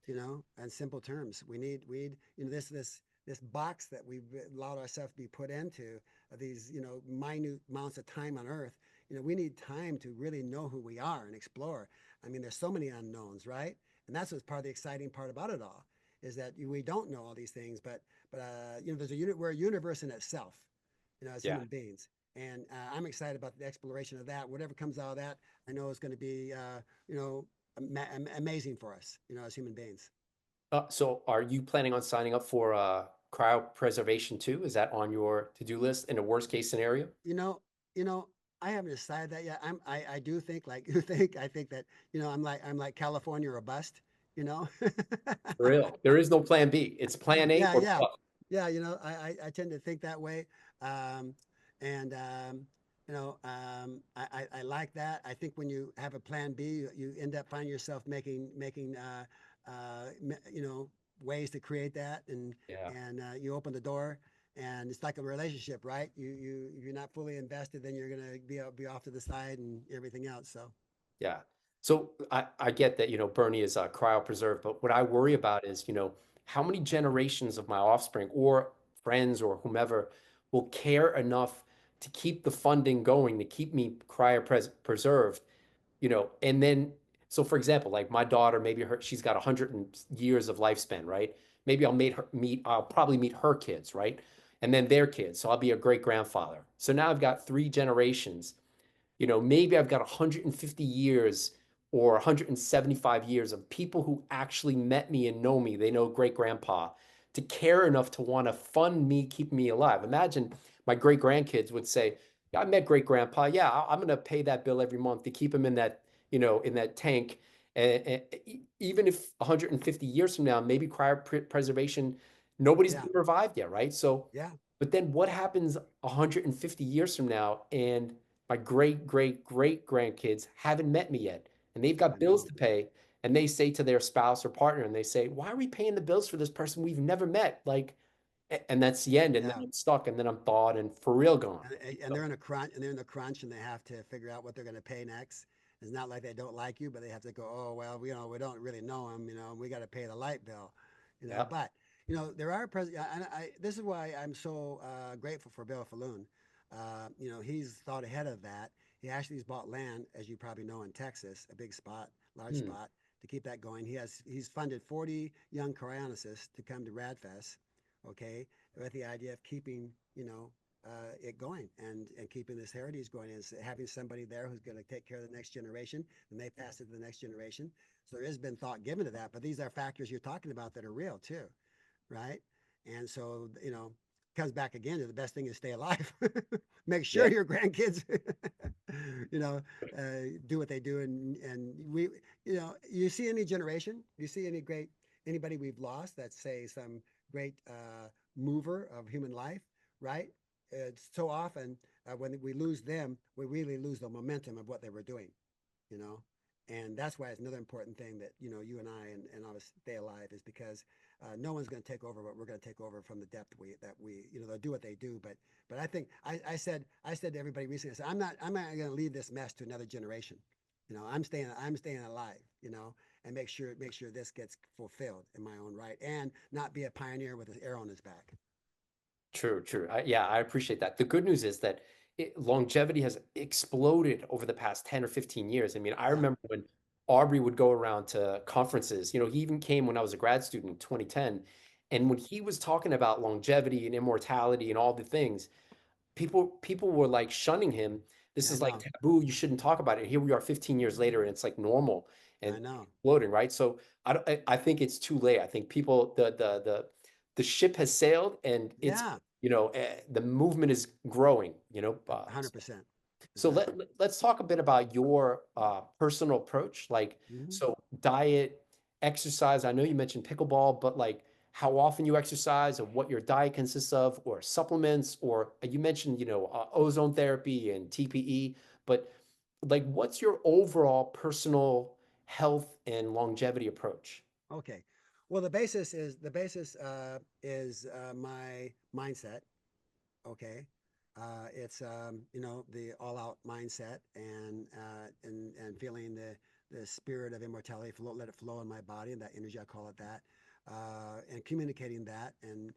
In simple terms, we need this box that we've allowed ourselves to be put into these minute amounts of time on Earth. We need time to really know who we are and explore. I mean, there's so many unknowns, right? And that's what's part of the exciting part about it all is that we don't know all these things, but we're a universe in itself, as yeah, human beings. And I'm excited about the exploration of that. Whatever comes out of that, I know is going to be, you know, amazing for us, as human beings. so are you planning on signing up for cryopreservation too? Is that on your to-do list in a worst case scenario? You know, you know, I haven't decided that yet. I do think like you think. I think that I'm like California or bust. You know. For real. There is no plan B. It's plan A Yeah, or yeah, bust. yeah. I tend to think that way, um, and I like that. I think when you have a plan B, you end up finding yourself making ways to create that, Yeah. and you open the door, and it's like a relationship, right? If you're not fully invested, then you're gonna be off to the side and everything else. So Yeah. So I get that, Bernie is cryopreserved, but what I worry about is, how many generations of my offspring or friends or whomever will care enough to keep the funding going, to keep me cryopreserved, and then, so for example, like my daughter, maybe she's got 100 years of lifespan, right? Maybe I'll probably meet her kids, right? And then their kids. So I'll be a great grandfather. So now I've got three generations. Maybe I've got 150 years or 175 years of people who actually met me and know me. They know great grandpa to care enough to want to fund me, keep me alive. Imagine my great grandkids would say, "Yeah, I met great grandpa. Yeah, I'm going to pay that bill every month to keep him in that, in that tank." And even if 150 years from now, maybe cryopreservation, nobody's yeah, been revived yet, right? So, yeah, but then what happens 150 years from now and my great great great grandkids haven't met me yet and they've I got bills know. to pay and they say to their spouse or partner and they say, why are we paying the bills for this person we've never met? Like, and that's the end. And then Yeah. I'm stuck and then I'm thawed and for real gone. And So, they're in a crunch and they're in the crunch and they have to figure out what they're going to pay next. It's not like they don't like you, but they have to go, oh well, we don't really know them, we got to pay the light bill, yeah. but there are this is why I'm so grateful for Bill Falloon. He's thought ahead of that. He actually has bought land, as you probably know, in Texas, a big spot, large Hmm. spot, to keep that going. He's funded 40 young cryonicists to come to Radfest, okay, with the idea of keeping it going and keeping this heritage going and having somebody there who's going to take care of the next generation and they pass it to the next generation. So there has been thought given to that, but these are factors you're talking about that are real too, right? And so comes back again to the best thing is stay alive. Make sure Yeah. your grandkids you know do what they do, and we you see any generation, you see anybody we've lost that's say some great mover of human life, right? It's so often when we lose them, we really lose the momentum of what they were doing, you know. And that's why it's another important thing that you and I and obviously stay alive is because no one's going to take over what we're going to take over from the depth we they'll do what they do. But I think I said to everybody recently, I said I'm not going to leave this mess to another generation. I'm staying alive. And make sure this gets fulfilled in my own right, and not be a pioneer with an arrow in his back. True, true. Yeah, I appreciate that. The good news is that longevity has exploded over the past 10 or 15 years. I mean, I Yeah, remember when Aubrey would go around to conferences. He even came when I was a grad student in 2010. And when he was talking about longevity and immortality and all the things, people were like shunning him. This I is like know. taboo. You shouldn't talk about it. Here we are 15 years later, and it's like normal I and know. exploding, right? So I think it's too late. I think people the ship has sailed, and it's Yeah, the movement is growing. 100%. So Exactly. let's talk a bit about your personal approach. Like, Hmm. so diet, exercise. I know you mentioned pickleball, but like how often you exercise and what your diet consists of, or supplements, or you mentioned, ozone therapy and TPE, but like what's your overall personal health and longevity approach? Okay. Well, the basis is my mindset. Okay. It's the all-out mindset and feeling the spirit of immortality flow, let it flow in my body, and that energy, I call it that, and communicating that and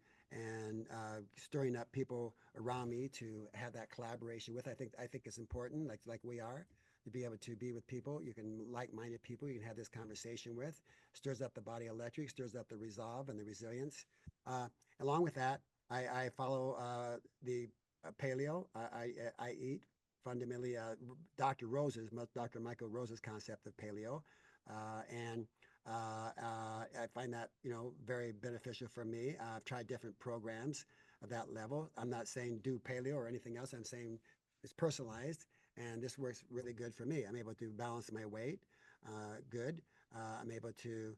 stirring up people around me to have that collaboration with. I think it's important, like we are, to be able to be with people. You can like-minded people. You can have this conversation with. Stirs up the body electric, stirs up the resolve and the resilience. Uh, Along with that, I follow the paleo. I eat fundamentally Dr. Michael Rose's concept of paleo, and I find that very beneficial for me. I've tried different programs of that level. I'm not saying do paleo or anything else. I'm saying it's personalized, and this works really good for me. I'm able to balance my weight, good. I'm able to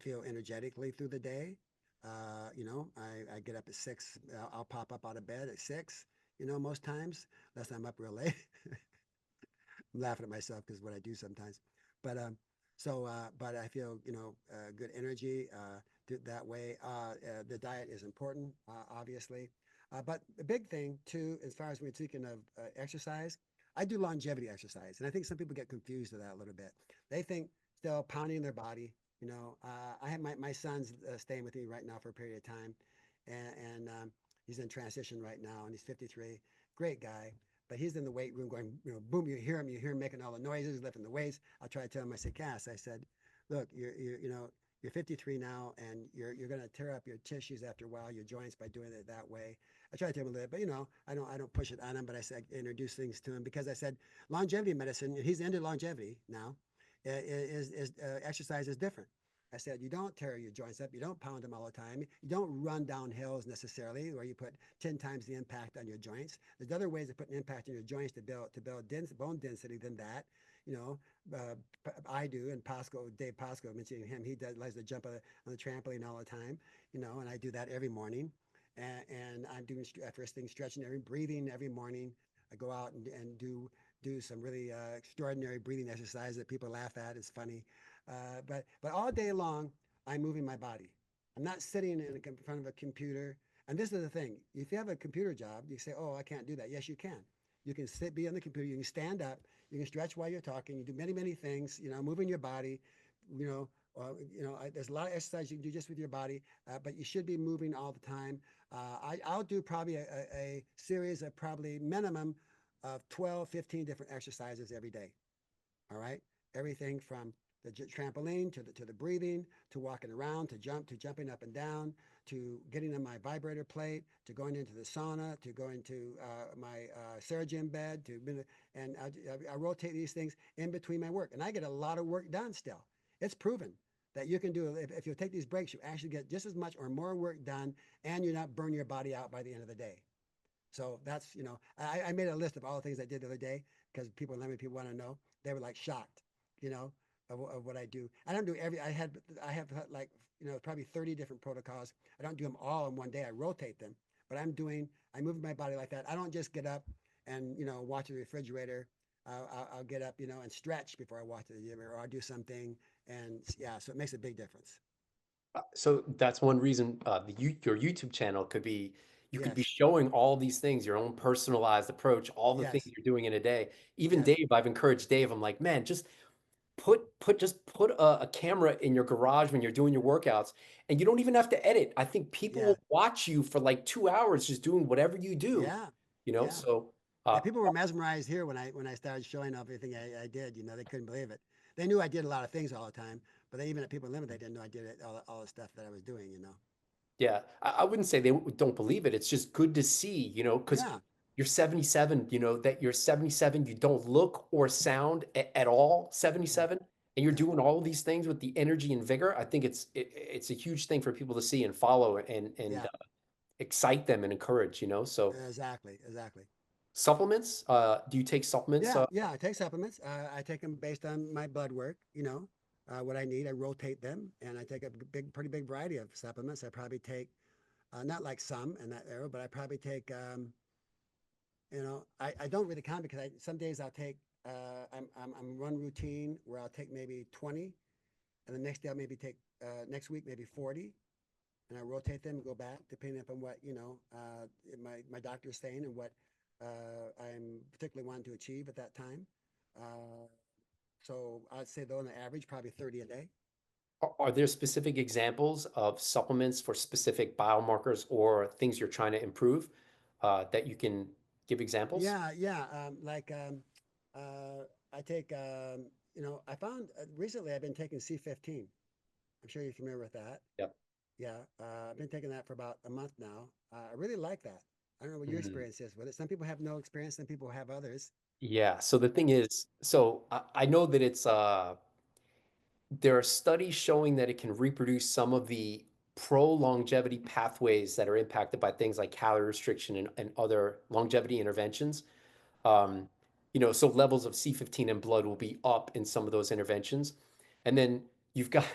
feel energetically through the day. I get up at 6. I'll pop up out of bed at 6, most times, unless I'm up real late. I'm laughing at myself because what I do sometimes. But but I feel, good energy that way. The diet is important, obviously. But the big thing, too, as far as we're speaking of exercise, I do longevity exercise. And I think some people get confused with that a little bit. They think still pounding their body. I have my son's staying with me right now for a period of time. And he's in transition right now, and he's 53. Great guy. But he's in the weight room going, boom, you hear him making all the noises, lifting the weights. I'll try to tell him, I said, Cass, I said, look, you're 53 now, and you're going to tear up your tissues after a while, your joints, by doing it that way. I try to tell him a little bit, but I don't push it on him, but I said, introduce things to him, because I said, longevity medicine, and he's into longevity now, exercise is different. I said, you don't tear your joints up. You don't pound them all the time. You don't run down hills necessarily, where you put 10 times the impact on your joints. There's other ways of putting impact on your joints to build bone density than that. You know, I do, and Dave Pasco, mentioning him, he likes to jump on the trampoline all the time. And I do that every morning. And I'm doing first thing stretching every breathing every morning. I go out and do some really extraordinary breathing exercise that people laugh at. It's funny, but all day long I'm moving my body. I'm not sitting in front of a computer. And this is the thing: if you have a computer job, you say, "Oh, I can't do that." Yes, you can. You can be on the computer. You can stand up. You can stretch while you're talking. You do many things. Moving your body. You know. There's a lot of exercise you can do just with your body, but you should be moving all the time. I'll do probably a series of probably minimum of 12, 15 different exercises every day. All right. Everything from the trampoline to the breathing, to walking around, to jumping up and down, to getting on my vibrator plate, to going into the sauna, to going to my surgeon bed, and I rotate these things in between my work, and I get a lot of work done still. It's proven that you can do, if you take these breaks, you actually get just as much or more work done, and you're not burning your body out by the end of the day. So that's, I made a list of all the things I did the other day, because people want to know. They were like shocked, you know, of what I do. I don't do I have like, probably 30 different protocols. I don't do them all in one day. I rotate them, but I move my body like that. I don't just get up and, watch the refrigerator. I'll get up, and stretch before I walk to the gym, or I'll do something. And yeah, so it makes a big difference. So that's one reason your YouTube channel could be you could be Yes, showing all these things, your own personalized approach, all the things yes, you're doing in a day. Even yes, Dave, I've encouraged Dave. I'm like, man, just put a camera in your garage when you're doing your workouts, and you don't even have to edit. I think people yeah, will watch you for like 2 hours just doing whatever you do. yeah, You know, yeah. so. Yeah, Uh, people were mesmerized here when I started showing off everything I did. They couldn't believe it. They knew I did a lot of things all the time, but even at People Limit, they didn't know I did all the stuff that I was doing. Yeah, I wouldn't say they don't believe it. It's just good to see, because Yeah, you're 77, that you're 77, you don't look or sound at all yeah, 77, and you're yeah, doing all of these things with the energy and vigor. I think it's a huge thing for people to see and follow and yeah. excite them and encourage. So Exactly, exactly. supplements, do you take supplements? Yeah, yeah. I take supplements. I take them based on my blood work. What I need. I rotate them, and I take a pretty big variety of supplements. I probably take not like some in that area, but I probably take. I don't really count because some days I'll take. I'm one routine where I'll take maybe 20, and the next day I'll maybe take. Next week maybe 40, and I rotate them and go back depending upon what my doctor's saying and what I'm particularly wanting to achieve at that time. Uh, so I'd say though on the average probably 30 a day. Are there specific examples of supplements for specific biomarkers or things you're trying to improve that you can give examples? Yeah, yeah. I take I found recently I've been taking C15. I'm sure you're familiar with that. Yep. Yeah, I've been taking that for about a month now. I really like that. I don't know what your Mm. experience is with it. Some people have no experience, some people have others. Yeah. So the thing is, I know that there are studies showing that it can reproduce some of the pro longevity pathways that are impacted by things like calorie restriction and other longevity interventions. Um, so levels of C15 in blood will be up in some of those interventions. And then you've got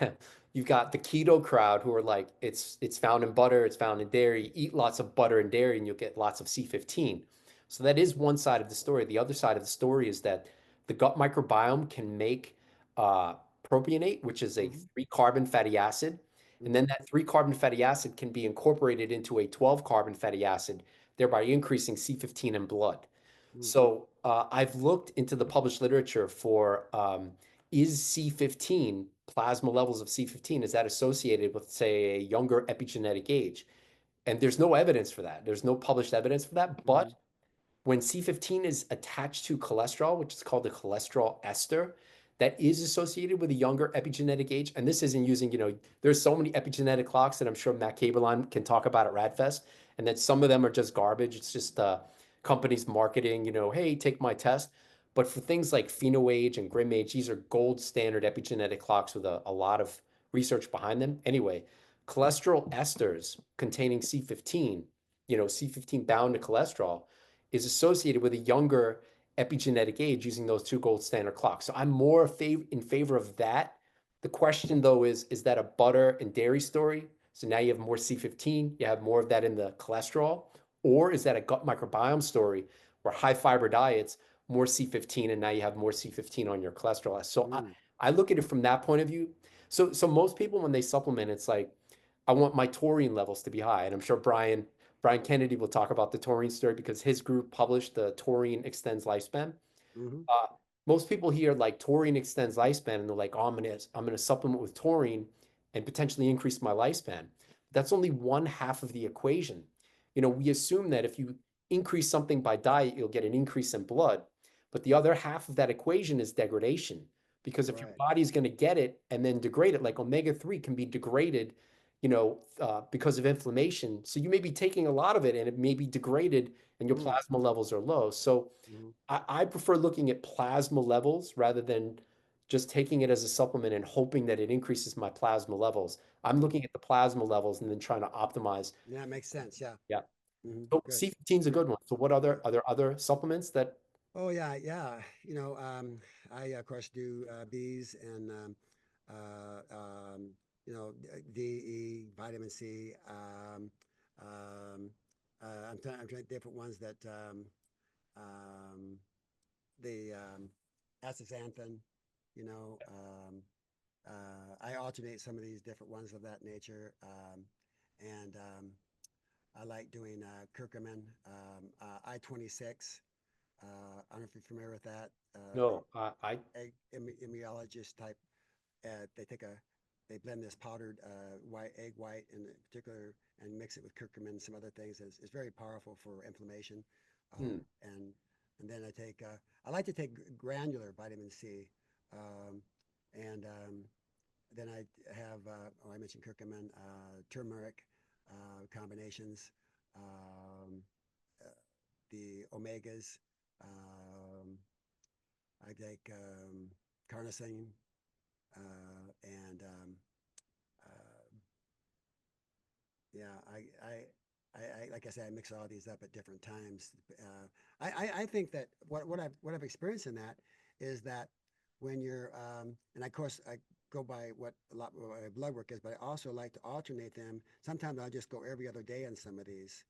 you've got the keto crowd who are like, it's found in butter, it's found in dairy. Eat lots of butter and dairy, and you'll get lots of C15. So that is one side of the story. The other side of the story is that the gut microbiome can make uh, propionate, which is a Hmm. three-carbon fatty acid. And then Hmm. that three-carbon fatty acid can be incorporated into a 12-carbon fatty acid, thereby increasing C15 in blood. Hmm. So I've looked into the published literature for is C15, plasma levels of C15, is that associated with, say, a younger epigenetic age? And there's no evidence for that. There's no published evidence for that. Hmm. But when C15 is attached to cholesterol, which is called a cholesterol ester, that is associated with a younger epigenetic age. And this isn't using, there's so many epigenetic clocks that I'm sure Matt Caberline can talk about at RAADFest, and that some of them are just garbage. It's just companies marketing, hey, take my test. But for things like PhenoAge and GrimAge, these are gold standard epigenetic clocks with a lot of research behind them. Anyway, cholesterol esters containing C15, C15 bound to cholesterol, is associated with a younger epigenetic age using those two gold standard clocks. So I'm more in favor of that. The question though is that a butter and dairy story? So now you have more C15, you have more of that in the cholesterol, or is that a gut microbiome story where high fiber diets, more C15, and now you have more C15 on your cholesterol? So Hmm. I look at it from that point of view. So most people when they supplement, it's like I want my taurine levels to be high, and I'm sure Brian Kennedy will talk about the taurine story because his group published the taurine extends lifespan. Hmm. Uh, Most people hear like taurine extends lifespan and they're like, oh, I'm gonna supplement with taurine and potentially increase my lifespan. That's only one half of the equation. We assume that if you increase something by diet, you'll get an increase in blood. But the other half of that equation is degradation. Because if your Right. body's going to get it and then degrade it, like omega-3 can be degraded, because of inflammation. So you may be taking a lot of it and it may be degraded and your Mm. plasma levels are low. So Hmm. I prefer looking at plasma levels rather than just taking it as a supplement and hoping that it increases my plasma levels. I'm Hmm. looking at the plasma levels and then trying to optimize. Yeah, it makes sense. Yeah. Yeah. Hmm. So Good. C15 is a Good. good one. So Yeah. are there other supplements that? Oh yeah, yeah. I of course do bees and D, E, vitamin C. Um, I'm trying different ones that um, the astaxanthin. You know, I alternate some of these different ones of that nature, and I like doing curcumin, I-26. I don't know if you're familiar with that. No, I Immunologist type. They take a they blend this powdered white egg white in particular and mix it with curcumin and some other things. It's very powerful for inflammation. hmm. And and then I like to take granular vitamin C, um, and then I have I mentioned curcumin, turmeric combinations, um, uh, the omegas. Um, I take carnosine and uh, yeah, like I said, I mix all these up at different times. I think that what I've experienced in that is that when you're and of course I go by what a lot what my blood work is, but I also like to alternate them. Sometimes I'll just go every other day on some of these,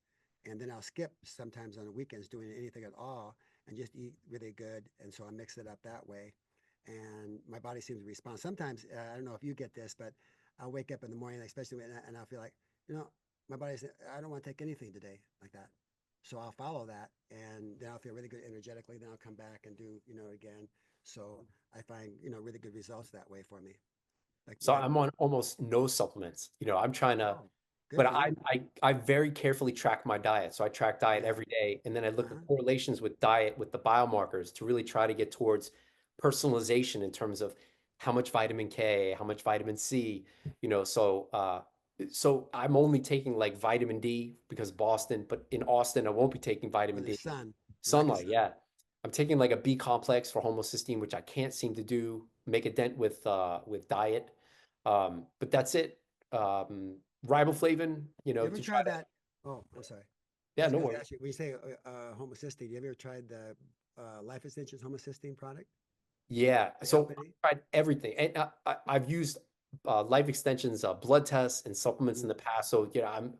and then I'll skip sometimes on the weekends doing anything at all and just eat really good. And so I mix it up that way, and my body seems to respond. Sometimes I don't know if you get this, but I'll wake up in the morning, especially and I'll feel like you know my body said, I don't want to take anything today like that. So I'll follow that and then I'll feel really good energetically. Then I'll come back and do, again. So I find, really good results that way for me. So Like, I'm on almost no supplements. I'm trying to, oh, good but for you. I very carefully track my diet. So I track diet Yeah. every day, and then I look at Uh-huh. correlations with diet with the biomarkers to really try to get towards personalization in terms of how much vitamin K, how much vitamin C. So I'm only taking like vitamin D because Boston, but in Austin I won't be taking Or vitamin the D. sun, the lack of Sunlight, sun. yeah. I'm taking like a B complex for homocysteine, which I can't seem to make a dent with diet. But that's it. Riboflavin, You ever to try tried to, that? Oh, I'm sorry. I yeah, was no going to worries. ask you, when you say homocysteine, you ever tried the Life Extensions homocysteine product? Yeah. The So company? I tried everything, and I've used life extensions, blood tests, and supplements in Mm-hmm. the past. So I'm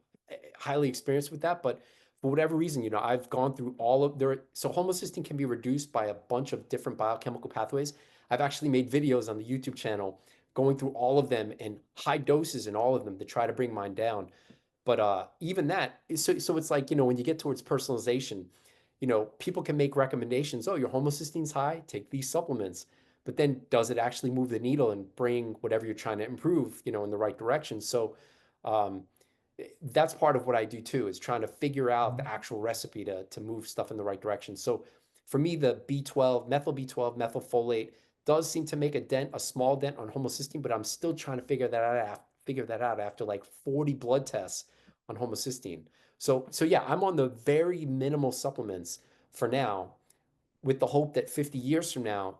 highly experienced with that. But for whatever reason, I've gone through all of there. So homocysteine can be reduced by a bunch of different biochemical pathways. I've actually made videos on the YouTube channel going through all of them and high doses in all of them to try to bring mine down. But even that, so it's like, when you get towards personalization, people can make recommendations. Oh, your homocysteine high, take these supplements. But then does it actually move the needle and bring whatever you're trying to improve, in the right direction? So um, that's part of what I do too, is trying to figure out the actual recipe to move stuff in the right direction. So for me, the B12, methyl B12, methylfolate does seem to make a small dent on homocysteine, but I'm still trying to figure that out after like 40 blood tests on homocysteine. So yeah, I'm on the very minimal supplements for now, with the hope that 50 years from now,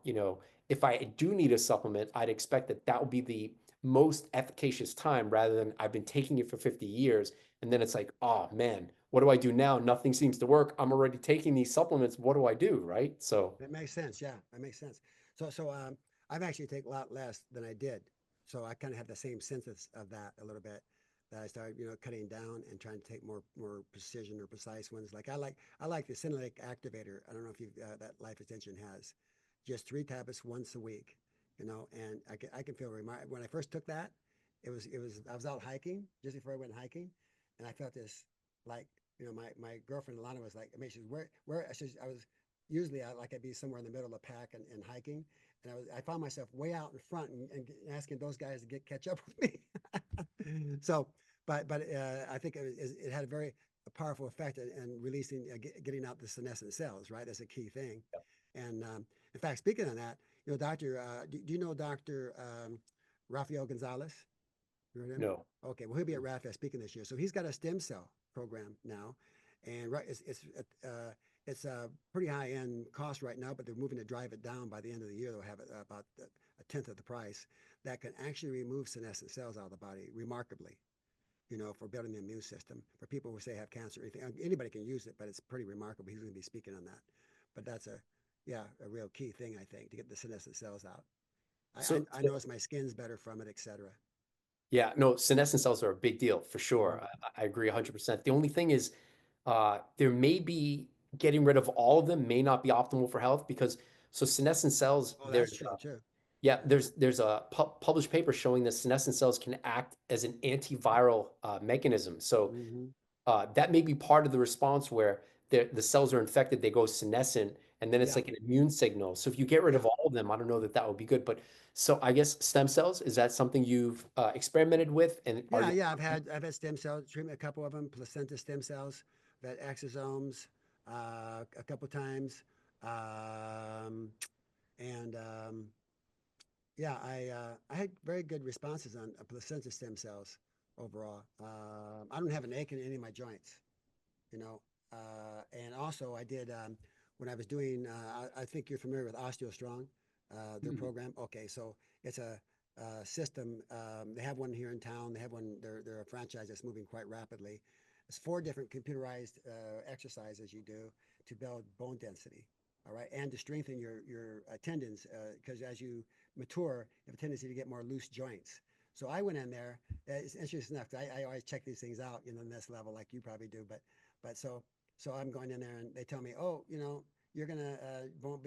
if I do need a supplement, I'd expect that that would be the most efficacious time rather than I've been taking it for 50 years. And then it's like, oh man, what do I do now? Nothing seems to work. I'm already taking these supplements. What do I do? Right. So, That makes sense. Yeah, that makes sense. So I've actually taken a lot less than I did. So I kind of had the same sense of that a little bit. That I started, cutting down and trying to take more precision or precise ones. Like I like the senolytic activator. I don't know if you that Life Extension has, just 3 tablets once a week. And I can feel when I first took that, it was I was out hiking just before I went hiking, and I felt this like my girlfriend Alana was like, I mean, she's where I was usually I'd be somewhere in the middle of the pack and hiking, and I found myself way out in front and asking those guys to catch up with me. So, but I think it had a powerful effect in releasing getting out the senescent cells. Right, that's a key thing. And in fact, speaking of that, Doctor, do you know Doctor Rafael Gonzalez? You heard him? no. Okay, well he'll be at Radfest speaking this year. So he's got a stem cell program now, and right, it's a pretty high end cost right now, but they're moving to drive it down. By the end of the year, they'll have it about a tenth of the price. That can actually remove senescent cells out of the body remarkably. For building the immune system. For people who say have cancer, or anything, anybody can use it, but it's pretty remarkable. He's going to be speaking on that. But that's a real key thing I think to get the senescent cells out. I So, I, I so notice my skin's better from it, etc. yeah, no, senescent cells are a big deal for sure. Mm-hmm. I agree 100%. The only thing is, there may be getting rid of all of them may not be optimal for health because so senescent cells, Oh, that's true too. yeah, Yeah. there's a published paper showing that senescent cells can act as an antiviral mechanism. So Mm-hmm. that may be part of the response where the cells are infected, they go senescent, and then it's Yeah. like an immune signal. So if you get rid Yeah. of all of them, I don't know that that would be good. But so I guess stem cells, is that something you've experimented with? And are Yeah. you? Yeah. I've had stem cell treatment, a couple of them, placenta stem cells, I've had exosomes, a couple times. Um, and yeah, I had very good responses on placenta stem cells overall. I don't have an ache in any of my joints, you know. And also, I did when I was doing. I think you're familiar with OsteoStrong, their Hmm. program. Okay, so it's a system. They have one here in town. They have one. They're a franchise that's moving quite rapidly. It's four different computerized exercises you do to build bone density. All right, and to strengthen your tendons because as you mature, you have a tendency to get more loose joints. So I went in there. It's interesting enough. I always check these things out, in this level, like you probably do. But so I'm going in there and they tell me, oh, you're gonna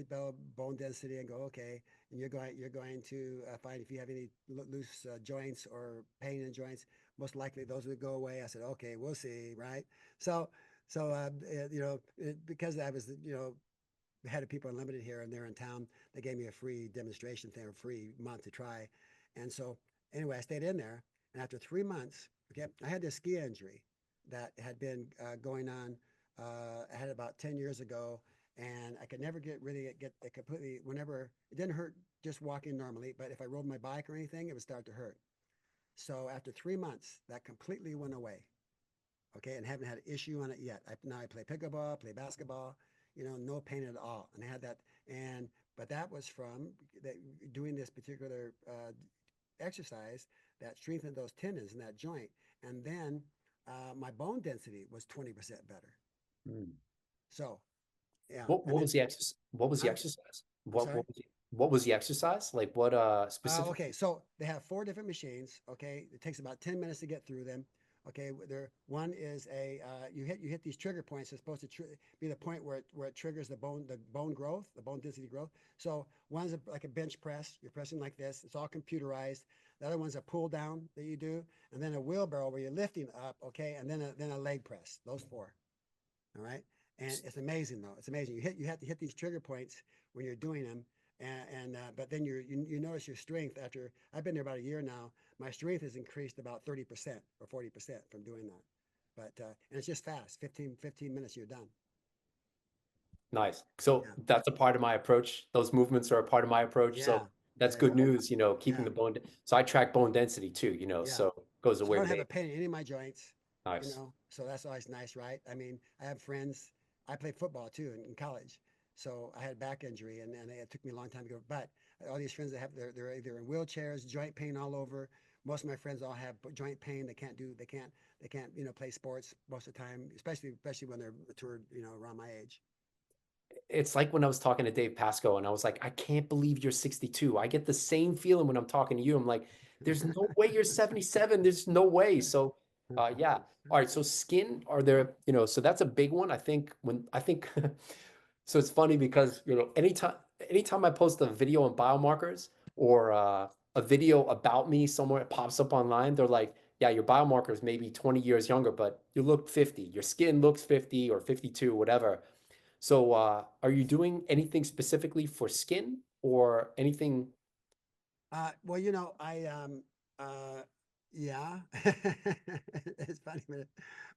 build bone density and go okay, and you're going to find if you have any loose joints or pain in joints, most likely those would go away. I said, okay, we'll see, right? So because I was the head of People Unlimited here and they're in town, they gave me a free demonstration thing, a free month to try, and so anyway, I stayed in there, and after 3 months, okay, I had this ski injury that had been going on. I had about 10 years ago, and I could never get it completely. Whenever it didn't hurt just walking normally, but if I rode my bike or anything, it would start to hurt. So after 3 months, that completely went away. Okay, and haven't had an issue on it yet. Now I play pickleball, play basketball, no pain at all. And I had that, and but that was from that, doing this particular exercise that strengthened those tendons in that joint. And then my bone density was 20% better. Mm. So yeah, and What then was the exercise? What was the huh? exercise? I'm sorry. What was the exercise? Like what Okay, specifically? so they have four different machines. Okay, it takes about 10 minutes to get through them. Okay, there one is a you hit these trigger points. It's supposed to be the point where it triggers the bone growth, the bone density growth. So one's like a bench press. You're pressing like this. It's all computerized. The other one's a pull down that you do, and then a wheelbarrow where you're lifting up. Okay, and then a leg press. Those four. All right. And it's amazing though. It's amazing. You have to hit these trigger points when you're doing them. And but then you notice your strength after I've been there about a year now. My strength has increased about 30% or 40% from doing that. But and it's just fast. 15 minutes, you're done. Nice. So Yeah. that's a part of my approach. Those movements are a part of my approach. Yeah. So that's Yeah. good Yeah. news, keeping Yeah. the bone. So I track bone density too, Yeah. so it goes a So I way don't with have a age. pain in any of my joints, Nice. so that's always nice, right? I mean, I have friends. I played football too in college, so I had back injury, and it took me a long time to go. But all these friends that have, they're either in wheelchairs, joint pain all over. Most of my friends all have joint pain. They can't play sports most of the time, especially when they're matured, around my age. It's like when I was talking to Dave Pasco and I was like, I can't believe you're 62. I get the same feeling when I'm talking to you. I'm like, there's no way you're 77. There's no way. So, yeah. All right. So skin, are there, so that's a big one. I think, so it's funny because, anytime I post a video on biomarkers or a video about me somewhere, it pops up online. They're like, yeah, your biomarkers may be 20 years younger, but you look 50. Your skin looks 50 or 52, whatever. So, are you doing anything specifically for skin or anything? Well, uh, yeah, it's funny,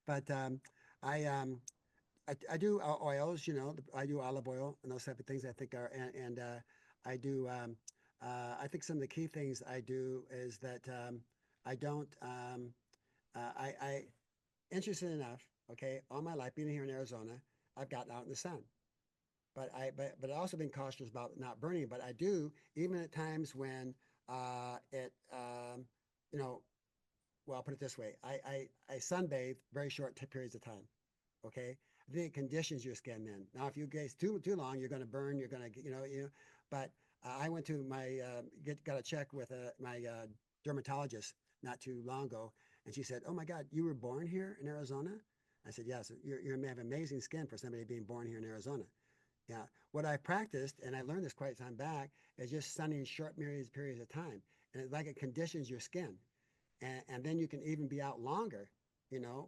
but I I do oils, I do olive oil and those type of things. I think are and I do. I think some of the key things I do is that I don't. I interesting enough. Okay, all my life being here in Arizona, I've gotten out in the sun, but I've also been cautious about not burning. But I do even at times when it you know well, I'll put it this way: I sunbathe very short periods of time. Okay, I think it conditions your skin. Then now, if you gaze too long, you're going to burn. You're going to But I went to my got a check with my dermatologist not too long ago, and she said, "Oh my God, you were born here in Arizona?" I said, "Yes, you have amazing skin for somebody being born here in Arizona." Yeah. What I practiced, and I learned this quite a time back, is just sunning short periods of time, and it conditions your skin and then you can even be out longer,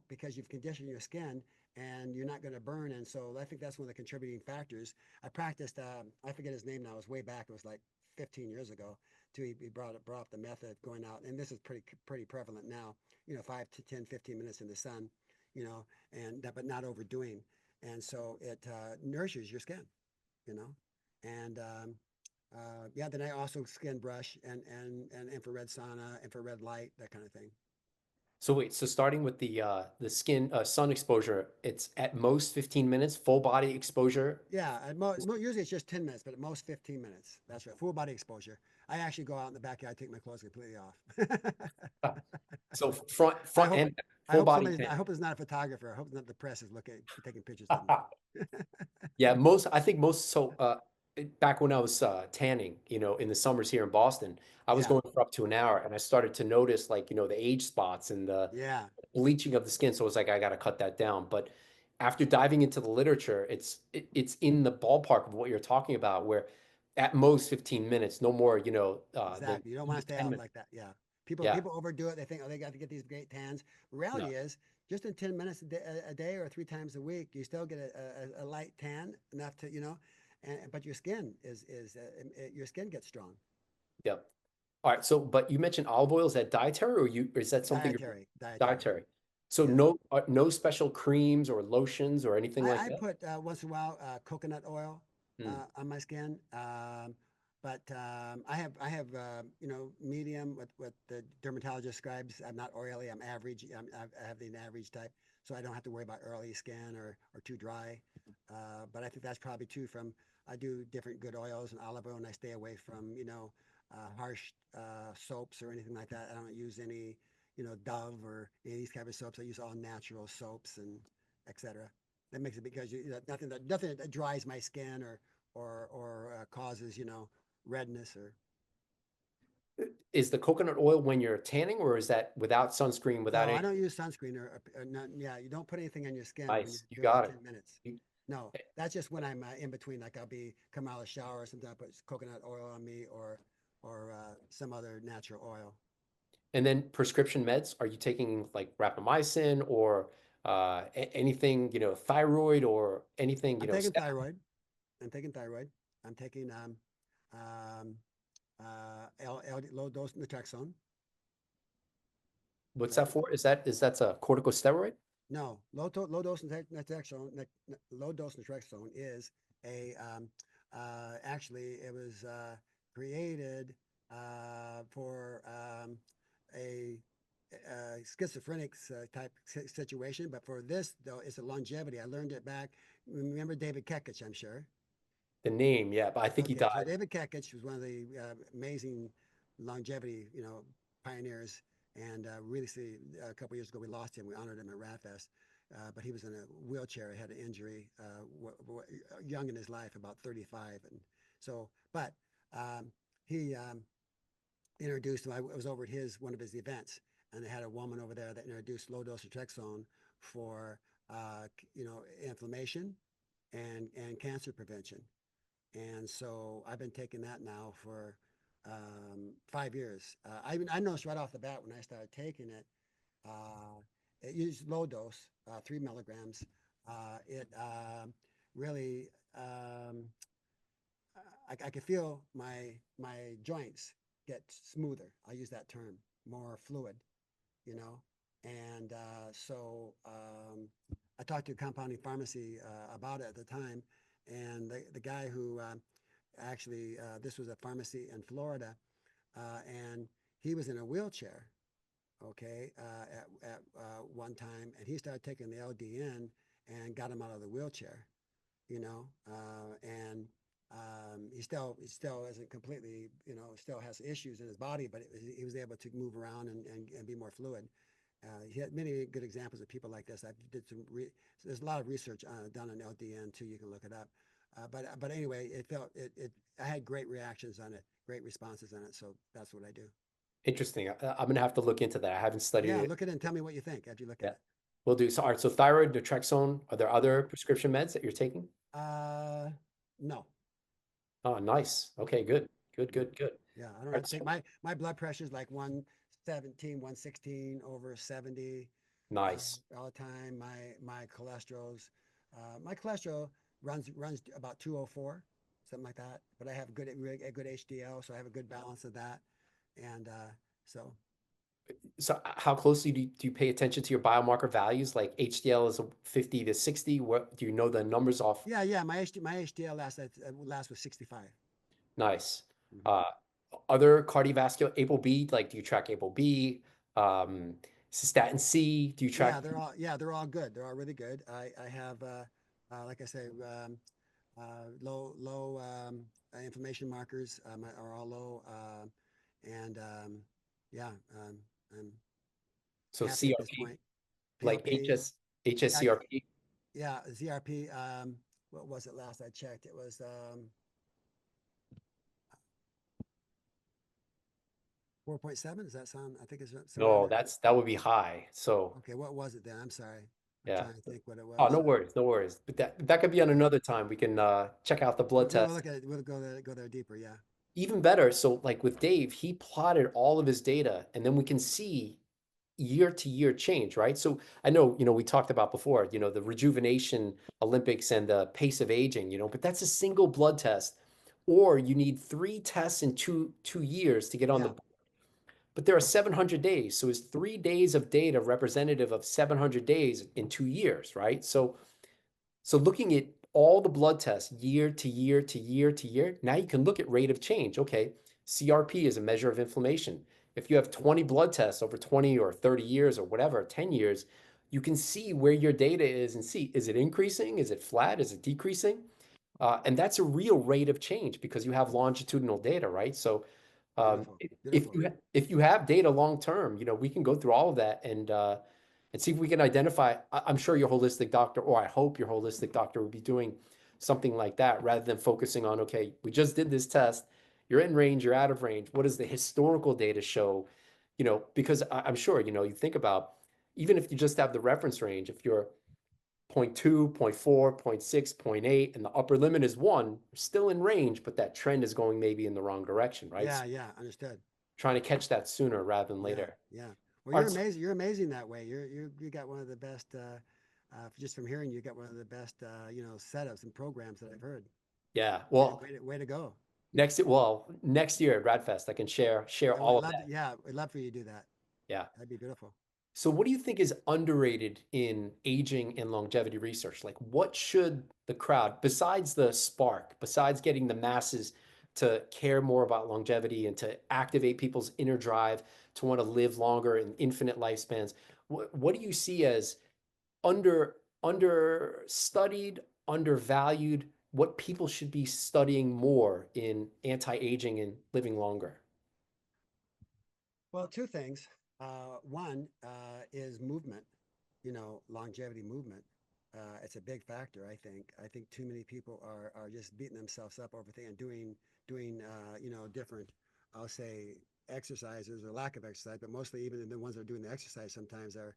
because you've conditioned your skin and you're not going to burn. And so I think that's one of the contributing factors. I practiced, I forget his name now, it was way back, it was like 15 years ago. He brought up the method of going out, and this is pretty prevalent now, 5 to 10, 15 minutes in the sun, but not overdoing. And so it nourishes your skin. you know, and yeah, then I also skin brush and infrared sauna, infrared light, that kind of thing. So wait, so starting with the skin sun exposure, it's at most 15 minutes, full body exposure. Yeah, usually it's just 10 minutes, but at most 15 minutes. That's right, full body exposure. I actually go out in the backyard, take my clothes completely off. Uh, So I front hope and full body I tan. hope it's not a photographer. I hope not the press is looking taking pictures of me. Yeah, I think most so back when I was tanning, in the summers here in Boston, I was Yeah, going for up to an hour and I started to notice like, the age spots and the yeah, bleaching of the skin. So I was like, I got to cut that down. But after diving into the literature, it's in the ballpark of what you're talking about, where at most 15 minutes, no more, than exactly. You don't want even to stay 10 out minutes. like that. Yeah, Yeah. people overdo it. They think, oh, they got to get these great tans. No. Reality is, just in 10 minutes a day or 3 times a week, you still get a light tan enough to but your skin your skin gets strong. Yep. All right. So, but you mentioned olive oil. Is that dietary or is that something you're Dietary. dietary? So Yeah. no special creams or lotions or anything like I that? put once in a while coconut oil Hmm. on my skin, but I have medium what the dermatologist describes. I'm not oily. I'm average. I have the average type, so I don't have to worry about oily skin or too dry. But I think that's probably too from I do different good oils and olive oil, and I stay away from harsh soaps or anything like that. I don't use any Dove or any of these kind of soaps. I use all natural soaps and etc. That makes it because nothing that dries my skin or causes redness or Is the coconut oil when you're tanning, or is that without sunscreen, without no, I any? don't use sunscreen or not, yeah, you don't put anything on your skin when you're Nice. You doing the got it. 10 minutes. You- No, that's just when I'm in between. Like I'll be come out of the shower or something. I put coconut oil on me or some other natural oil. And then prescription meds, are you taking like rapamycin or anything, thyroid or anything, I'm taking thyroid. I'm taking thyroid. I'm taking um, low dose naltrexone. what's That's that for? That's a corticosteroid? No, low dose naltrexone. Low dose naltrexone is a actually it was created for a, schizophrenic type situation, but for this though, it's a longevity. I learned it back. Remember David Kekich, I'm sure. The name, yeah, but I think he Okay, so died. David Kekich was one of the amazing longevity, pioneers. And really, see, a couple years ago, we lost him. We honored him at Radfest. But he was in a wheelchair. He had an injury young in his life, about 35. And so, but he introduced him. I was over at one of his events, and they had a woman over there that introduced low dose naltrexone for, inflammation and cancer prevention. And so I've been taking that now for 5 years. I noticed right off the bat when I started taking it, it used low dose, 3 milligrams. It really, I could feel my joints get smoother. I use that term, more fluid, you know. And I talked to a compounding pharmacy about it at the time, and the guy who actually this was a pharmacy in Florida, and he was in a wheelchair. Okay, at one time, and he started taking the LDN and got him out of the wheelchair. And he still isn't completely, still has issues in his body, but he was able to move around and be more fluid. He had many good examples of people like this. I did there's a lot of research done on LDN too. You can look it up. But anyway, I had great reactions on it, great responses on it. So that's what I do. Interesting. I'm gonna have to look into that. I haven't studied Yeah, it. look at it and tell me what you think after you look at Yeah, it. we'll do. So, all right. So thyroid, naltrexone. Are there other prescription meds that you're taking? Uh, no. Oh, nice. Okay, good. Good, Mm. good, good. Yeah, I don't All have right, to take so my blood pressure is like 117, 116 over 70 nice. all the time. My cholesterol runs about 204, something like that. But I have a good HDL, so I have a good balance of that. And so So how closely do you pay attention to your biomarker values? Like HDL is a 50 to 60. What do you know the numbers off? Yeah, yeah. My HDL last was 65. Nice. Mhm. Uh, other cardiovascular, ApoB, like do you track ApoB? Um, Cystatin C, do you track? Yeah, they're all good. They're all really good. I have like I say, low inflammation markers are all low, and yeah, I'm So happy at this CRP, point. like PLP, yeah, HSCRP. yeah, ZRP. What was it last I checked? It was 4.7. Does that sound? I think it's somewhere in No, there. that would be high. So Okay, what was it then? I'm sorry. I'm yeah. trying to think what it Oh, no was. worries, no worries. But that could be on another time. We can check out the blood We'll test. look at it. We'll go there deeper. Yeah, Even better, so like with Dave, he plotted all of his data, and then we can see year to year change, right? So I know, we talked about before, the rejuvenation Olympics and the pace of aging, but that's a single blood test, or you need three tests in two years to get on the yeah, board. But there are 700 days. So is 3 days of data representative of 700 days in 2 years, right? So looking at all the blood tests year to year to year to year, now you can look at rate of change. Okay, CRP is a measure of inflammation. If you have 20 blood tests over 20 or 30 years or whatever, 10 years, you can see where your data is and see, is it increasing? Is it flat? Is it decreasing? And that's a real rate of change because you have longitudinal data, right? So beautiful, beautiful. if you have data long term, we can go through all of that and see if we can identify. I'm sure your holistic doctor, or I hope your holistic doctor will be doing something like that rather than focusing on, okay, we just did this test, you're in range, you're out of range. What does the historical data show? Because I'm sure, you think about even if you just have the reference range, if you're point 0.2, point 0.4, point 0.6, point 0.8, and the upper limit is 1, you're still in range, but that trend is going maybe in the wrong direction, right? Yeah, So yeah, understood. trying to catch that sooner rather than Yeah, later. yeah. Well, All you're right, amazing. You're amazing that way. You got one of the best. Just from hearing, you got one of the best. Setups and programs that I've heard. yeah. Well, Way to go. next year at Radfest, I can share I all would of love to. that. Yeah, I'd love for you to do that. Yeah. That'd be beautiful. So what do you think is underrated in aging and longevity research? Like what should the crowd, besides the spark, besides getting the masses to care more about longevity and to activate people's inner drive to want to live longer and infinite lifespans, what do you see as under understudied, undervalued, what people should be studying more in anti-aging and living longer? Well, two things. One is movement. Longevity movement. It's a big factor. I think too many people are just beating themselves up over things and doing different. I'll say exercises or lack of exercise, but mostly even the ones that are doing the exercise sometimes are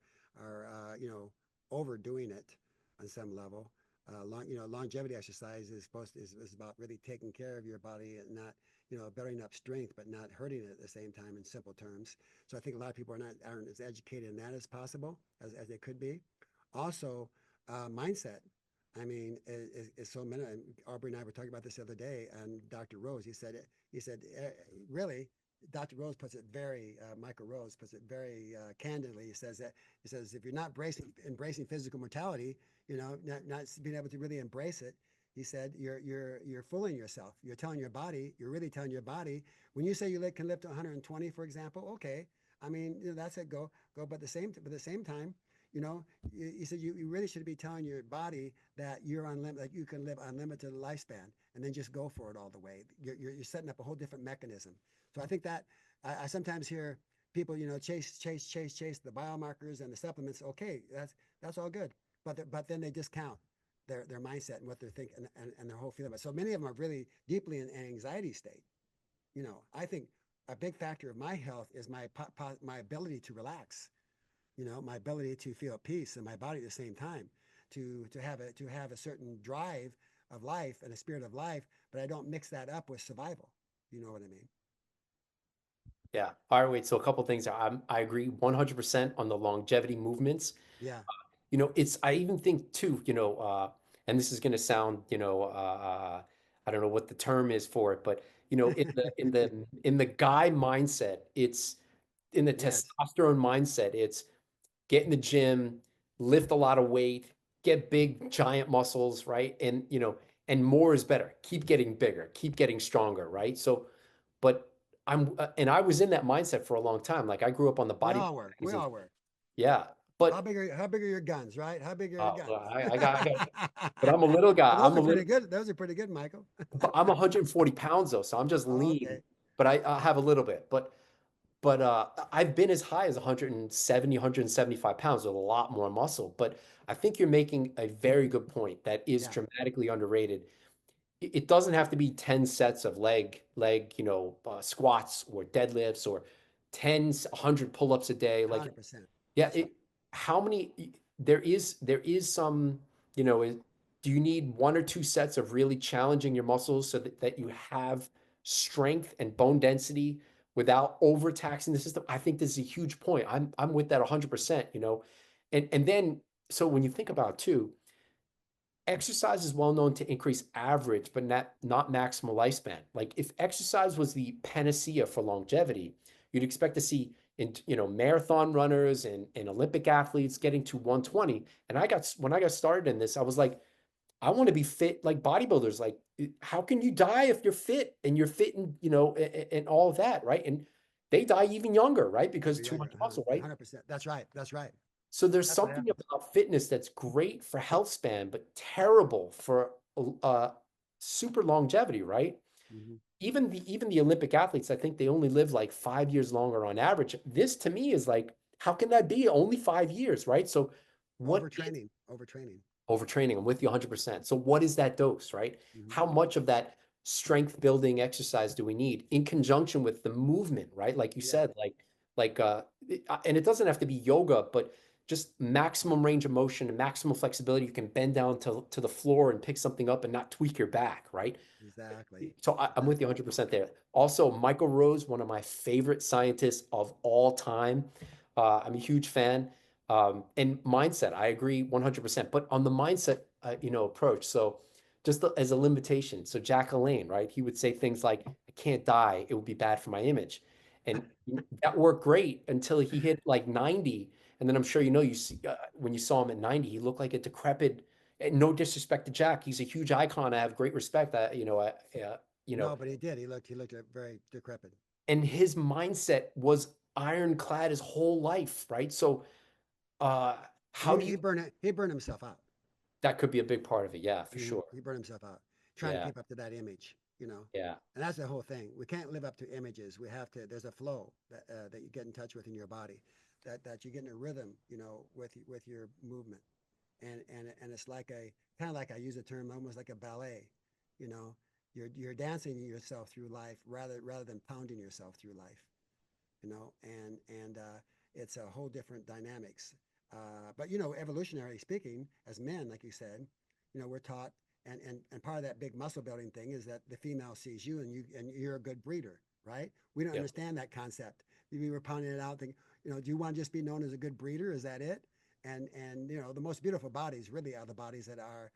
overdoing it on some level. Longevity exercise is about really taking care of your body and not building up strength, but not hurting it at the same time in simple terms. So I think a lot of people aren't as educated in that as possible as they could be. Also, mindset. I mean, is so many. And Aubrey and I were talking about this the other day, and Dr. Rose, he said, really, Dr. Rose puts it very, Michael Rose puts it very candidly. He says, if you're not embracing physical mortality, not being able to really embrace it, he said, you're fooling yourself. You're really telling your body, when you say can live to 120, for example, okay. I mean, that's it, go. But at the same time, you said you really should be telling your body that you're unlimited, that you can live unlimited lifespan, and then just go for it all the way. You're setting up a whole different mechanism. So I think that I sometimes hear people, chase the biomarkers and the supplements. Okay, that's all good, but then they discount their mindset and what they're thinking and their whole feeling. So many of them are really deeply in an anxiety state. I think a big factor of my health is my ability to relax. My ability to feel peace in my body at the same time, to have a certain drive of life and a spirit of life, but I don't mix that up with survival. You know what I mean? Yeah. All right, wait. So a couple things. I agree 100% on the longevity movements. Yeah, I even think too, and this is going to sound, I don't know what the term is for it, but in the guy mindset, it's in the Yes. testosterone mindset, it's get in the gym, lift a lot of weight, get big giant muscles, right? And and more is better. Keep getting bigger, keep getting stronger, right? So, but and I was in that mindset for a long time. Like I grew up on the We body all were. We magazines. all were. Yeah, but How big are your guns, right? How big are your well, guns? I got, but I'm a little guy. Well, those I'm a are pretty little, good. Those are pretty good, Michael. but I'm 140 pounds though, so I'm just Oh, lean. okay. But I have a little bit. But I've been as high as 170, 175 pounds with a lot more muscle. But I think you're making a very good point that is Yeah, dramatically underrated. It doesn't have to be 10 sets of leg, squats or deadlifts or 10, 100 pull-ups a day. Like, 100%. yeah, That's right. how many, there is some, you know, do you need one or two sets of really challenging your muscles so that you have strength and bone density without overtaxing the system? I think this is a huge point. I'm with that 100%. And then so when you think about it too, exercise is well known to increase average, but not maximal lifespan. Like if exercise was the panacea for longevity, you'd expect to see in marathon runners and Olympic athletes getting to 120. And when I got started in this, I was like, I want to be fit like bodybuilders. Like, how can you die if you're fit and you're fit and and all of that, right? And they die even younger, right? Because You're too much younger. muscle, right? 100%. That's right. That's right. So there's That's what something happens. about fitness that's great for health span, but terrible for super longevity, right? Hmm. Even the Olympic athletes, I think they only live like 5 years longer on average. This to me is like, how can that be? Only 5 years, right? So what is Overtraining. Overtraining. overtraining? I'm with you 100%. So what is that dose, right? Hmm. How much of that strength building exercise do we need in conjunction with the movement, right? Like you Yeah. said, and it doesn't have to be yoga, but just maximum range of motion and maximum flexibility. You can bend down to the floor and pick something up and not tweak your back, right? Exactly. So I'm with you Exactly. 100% there. Also, Michael Rose, one of my favorite scientists of all time. I'm a huge fan. And mindset, I agree 100%. But on the mindset, approach. So just as a limitation. So Jack LaLanne, right? He would say things like, "I can't die. It would be bad for my image," and that worked great until he hit like 90. And then I'm sure you see when you saw him at 90, he looked like a decrepit. And no disrespect to Jack, he's a huge icon. I have great respect. You know, No, but he did. He looked very decrepit. and his mindset was ironclad his whole life, right? So, uh, how He do you? he burned it. He burned himself out. That could be a big part of it. Yeah, for sure. He burned himself out trying to Yeah, keep up to that image, you know. yeah, And that's the whole thing. We can't live up to images. We have to. There's a flow that you get in touch with in your body, that you get in a rhythm, with your movement. And it's like a kind of like I use the term almost like a ballet, you know. You're dancing yourself through life rather than pounding yourself through life, and it's a whole different dynamics. But evolutionarily speaking, as men, like you said, we're taught, and part of that big muscle building thing is that the female sees you and you're a good breeder, right? We don't yeah, understand that concept. We were pounding it out, thinking, do you want to just be known as a good breeder? Is that it? And the most beautiful bodies really are the bodies that are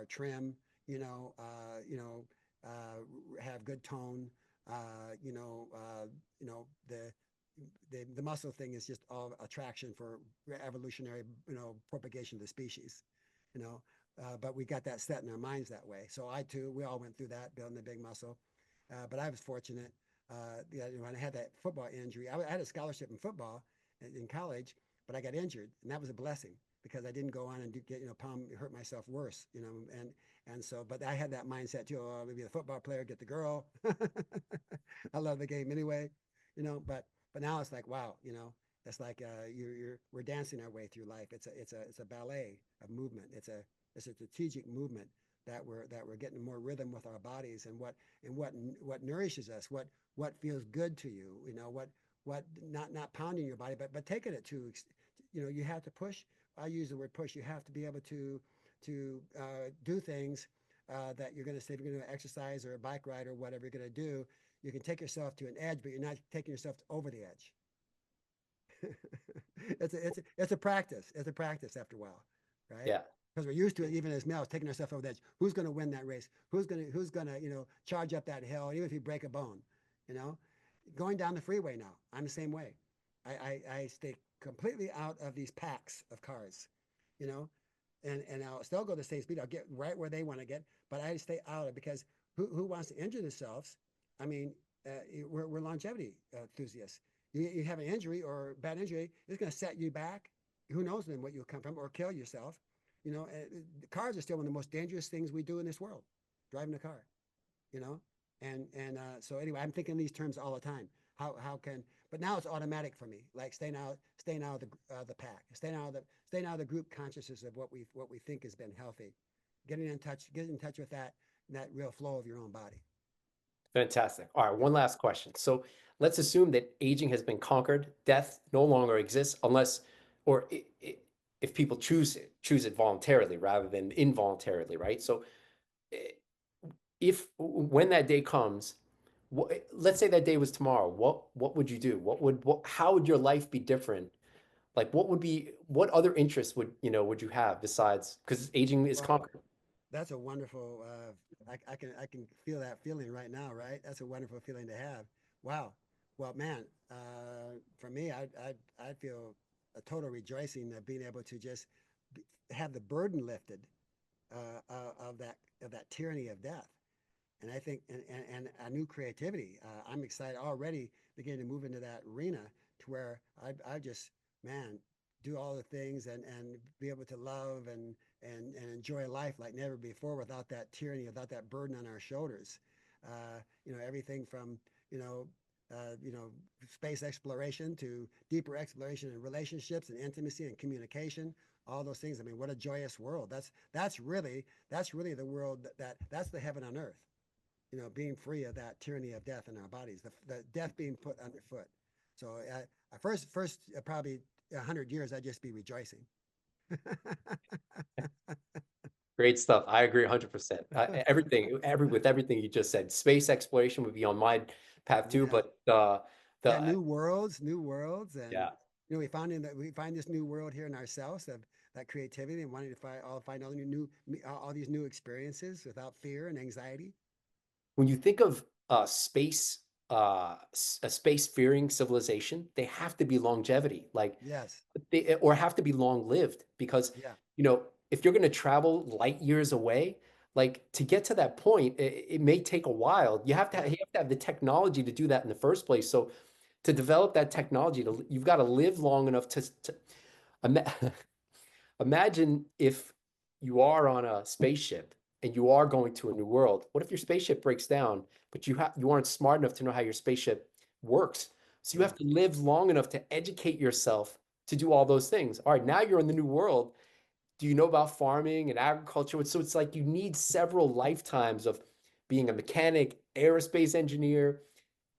trim, have good tone. You know, the muscle thing is just all attraction for evolutionary, propagation of the species, you know. But we got that set in our minds that way. So we all went through that, building the big muscle. But I was fortunate. When I had that football injury, I had a scholarship in football in college, but I got injured, and that was a blessing because I didn't go on and hurt myself worse, and so. But I had that mindset too. Oh, maybe the football player, get the girl. I love the game anyway, But now it's like, wow, it's like we're dancing our way through life. It's a ballet of movement. It's a strategic movement that we're getting more rhythm with our bodies, and what nourishes us, what feels good to you, what not pounding your body, but taking it to, you have to push. I use the word push. You have to be able to do things that you're going to say. If you're going to exercise or a bike ride or whatever you're going to do, you can take yourself to an edge, but you're not taking yourself over the edge. It's a practice. It's a practice after a while, right? yeah. Because we're used to it, even as males, taking ourselves over the edge. Who's going to win that race? Who's gonna charge up that hill, even if you break a bone, you know? Going down the freeway now, I'm the same way. I stay completely out of these packs of cars, you know, and I'll still go the same speed. I'll get right where they want to get, but I stay out of because who wants to injure themselves? I mean, we're longevity enthusiasts. You have an injury or bad injury, it's going to set you back. Who knows then what you'll come from or kill yourself. You know, cars are still one of the most dangerous things we do in this world, driving a car. You know, and so anyway, I'm thinking these terms all the time. How can but now it's automatic for me. Like staying out of the pack, staying out of the group consciousness of what we think has been healthy, getting in touch with that real flow of your own body. Fantastic. All right, one last question. So let's assume that aging has been conquered, death no longer exists unless, or if people choose it voluntarily rather than involuntarily, right? So i- if when that day comes, let's say that day was tomorrow, what would you do? How would your life be different? Like what other interests would you have besides because aging is Well, conquered? that's a wonderful. I can feel that feeling right now. Right, that's a wonderful feeling to have. Wow. Well, man, for me, I'd feel a total rejoicing of being able to just have the burden lifted of that tyranny of death. And I think and a new creativity. I'm excited already, beginning to move into that arena to where I just man do all the things and be able to love and enjoy life like never before without that tyranny, without that burden on our shoulders. You know, everything from you know. You know, space exploration to deeper exploration in relationships and intimacy and communication, all those things. I mean, what a joyous world! That's really the world that's the heaven on earth, you know, being free of that tyranny of death in our bodies, the death being put underfoot. So first probably 100 years, I'd just be rejoicing. Great stuff. I agree 100%. With everything you just said, space exploration would be on my path too, Yeah, but yeah, the new worlds, and yeah. you know, we find this new world here in ourselves of that creativity and wanting to find all these new experiences without fear and anxiety. When you think of a space-faring civilization, they have to be longevity, like Yes, or have to be long-lived because, yeah, if you're going to travel light years away, like to get to that point, it may take a while. yeah, You have to have the technology to do that in the first place. So to develop that technology, you've got to live long enough to ima- imagine if you are on a spaceship and you are going to a new world. What if your spaceship breaks down, but you aren't smart enough to know how your spaceship works? So you yeah. have to live long enough to educate yourself to do all those things. All right, now you're in the new world. Do you know about farming and agriculture? So it's like you need several lifetimes of being a mechanic, aerospace engineer,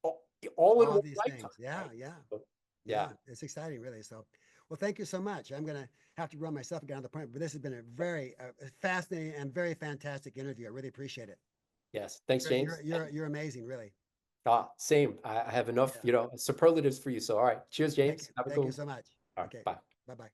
all in All one these lifetime, things. Yeah, right? yeah. So, Yeah, yeah. it's exciting, really. So, well, thank you so much. I'm going to have to run myself down the point, but this has been a very fascinating and very fantastic interview. I really appreciate it. Yes. Thanks, James. You're amazing, really. Same. I have enough, Yeah. superlatives for you. So, all right. Cheers, James. Have a good Thank you one. so much. All right. Okay. Bye. Bye bye.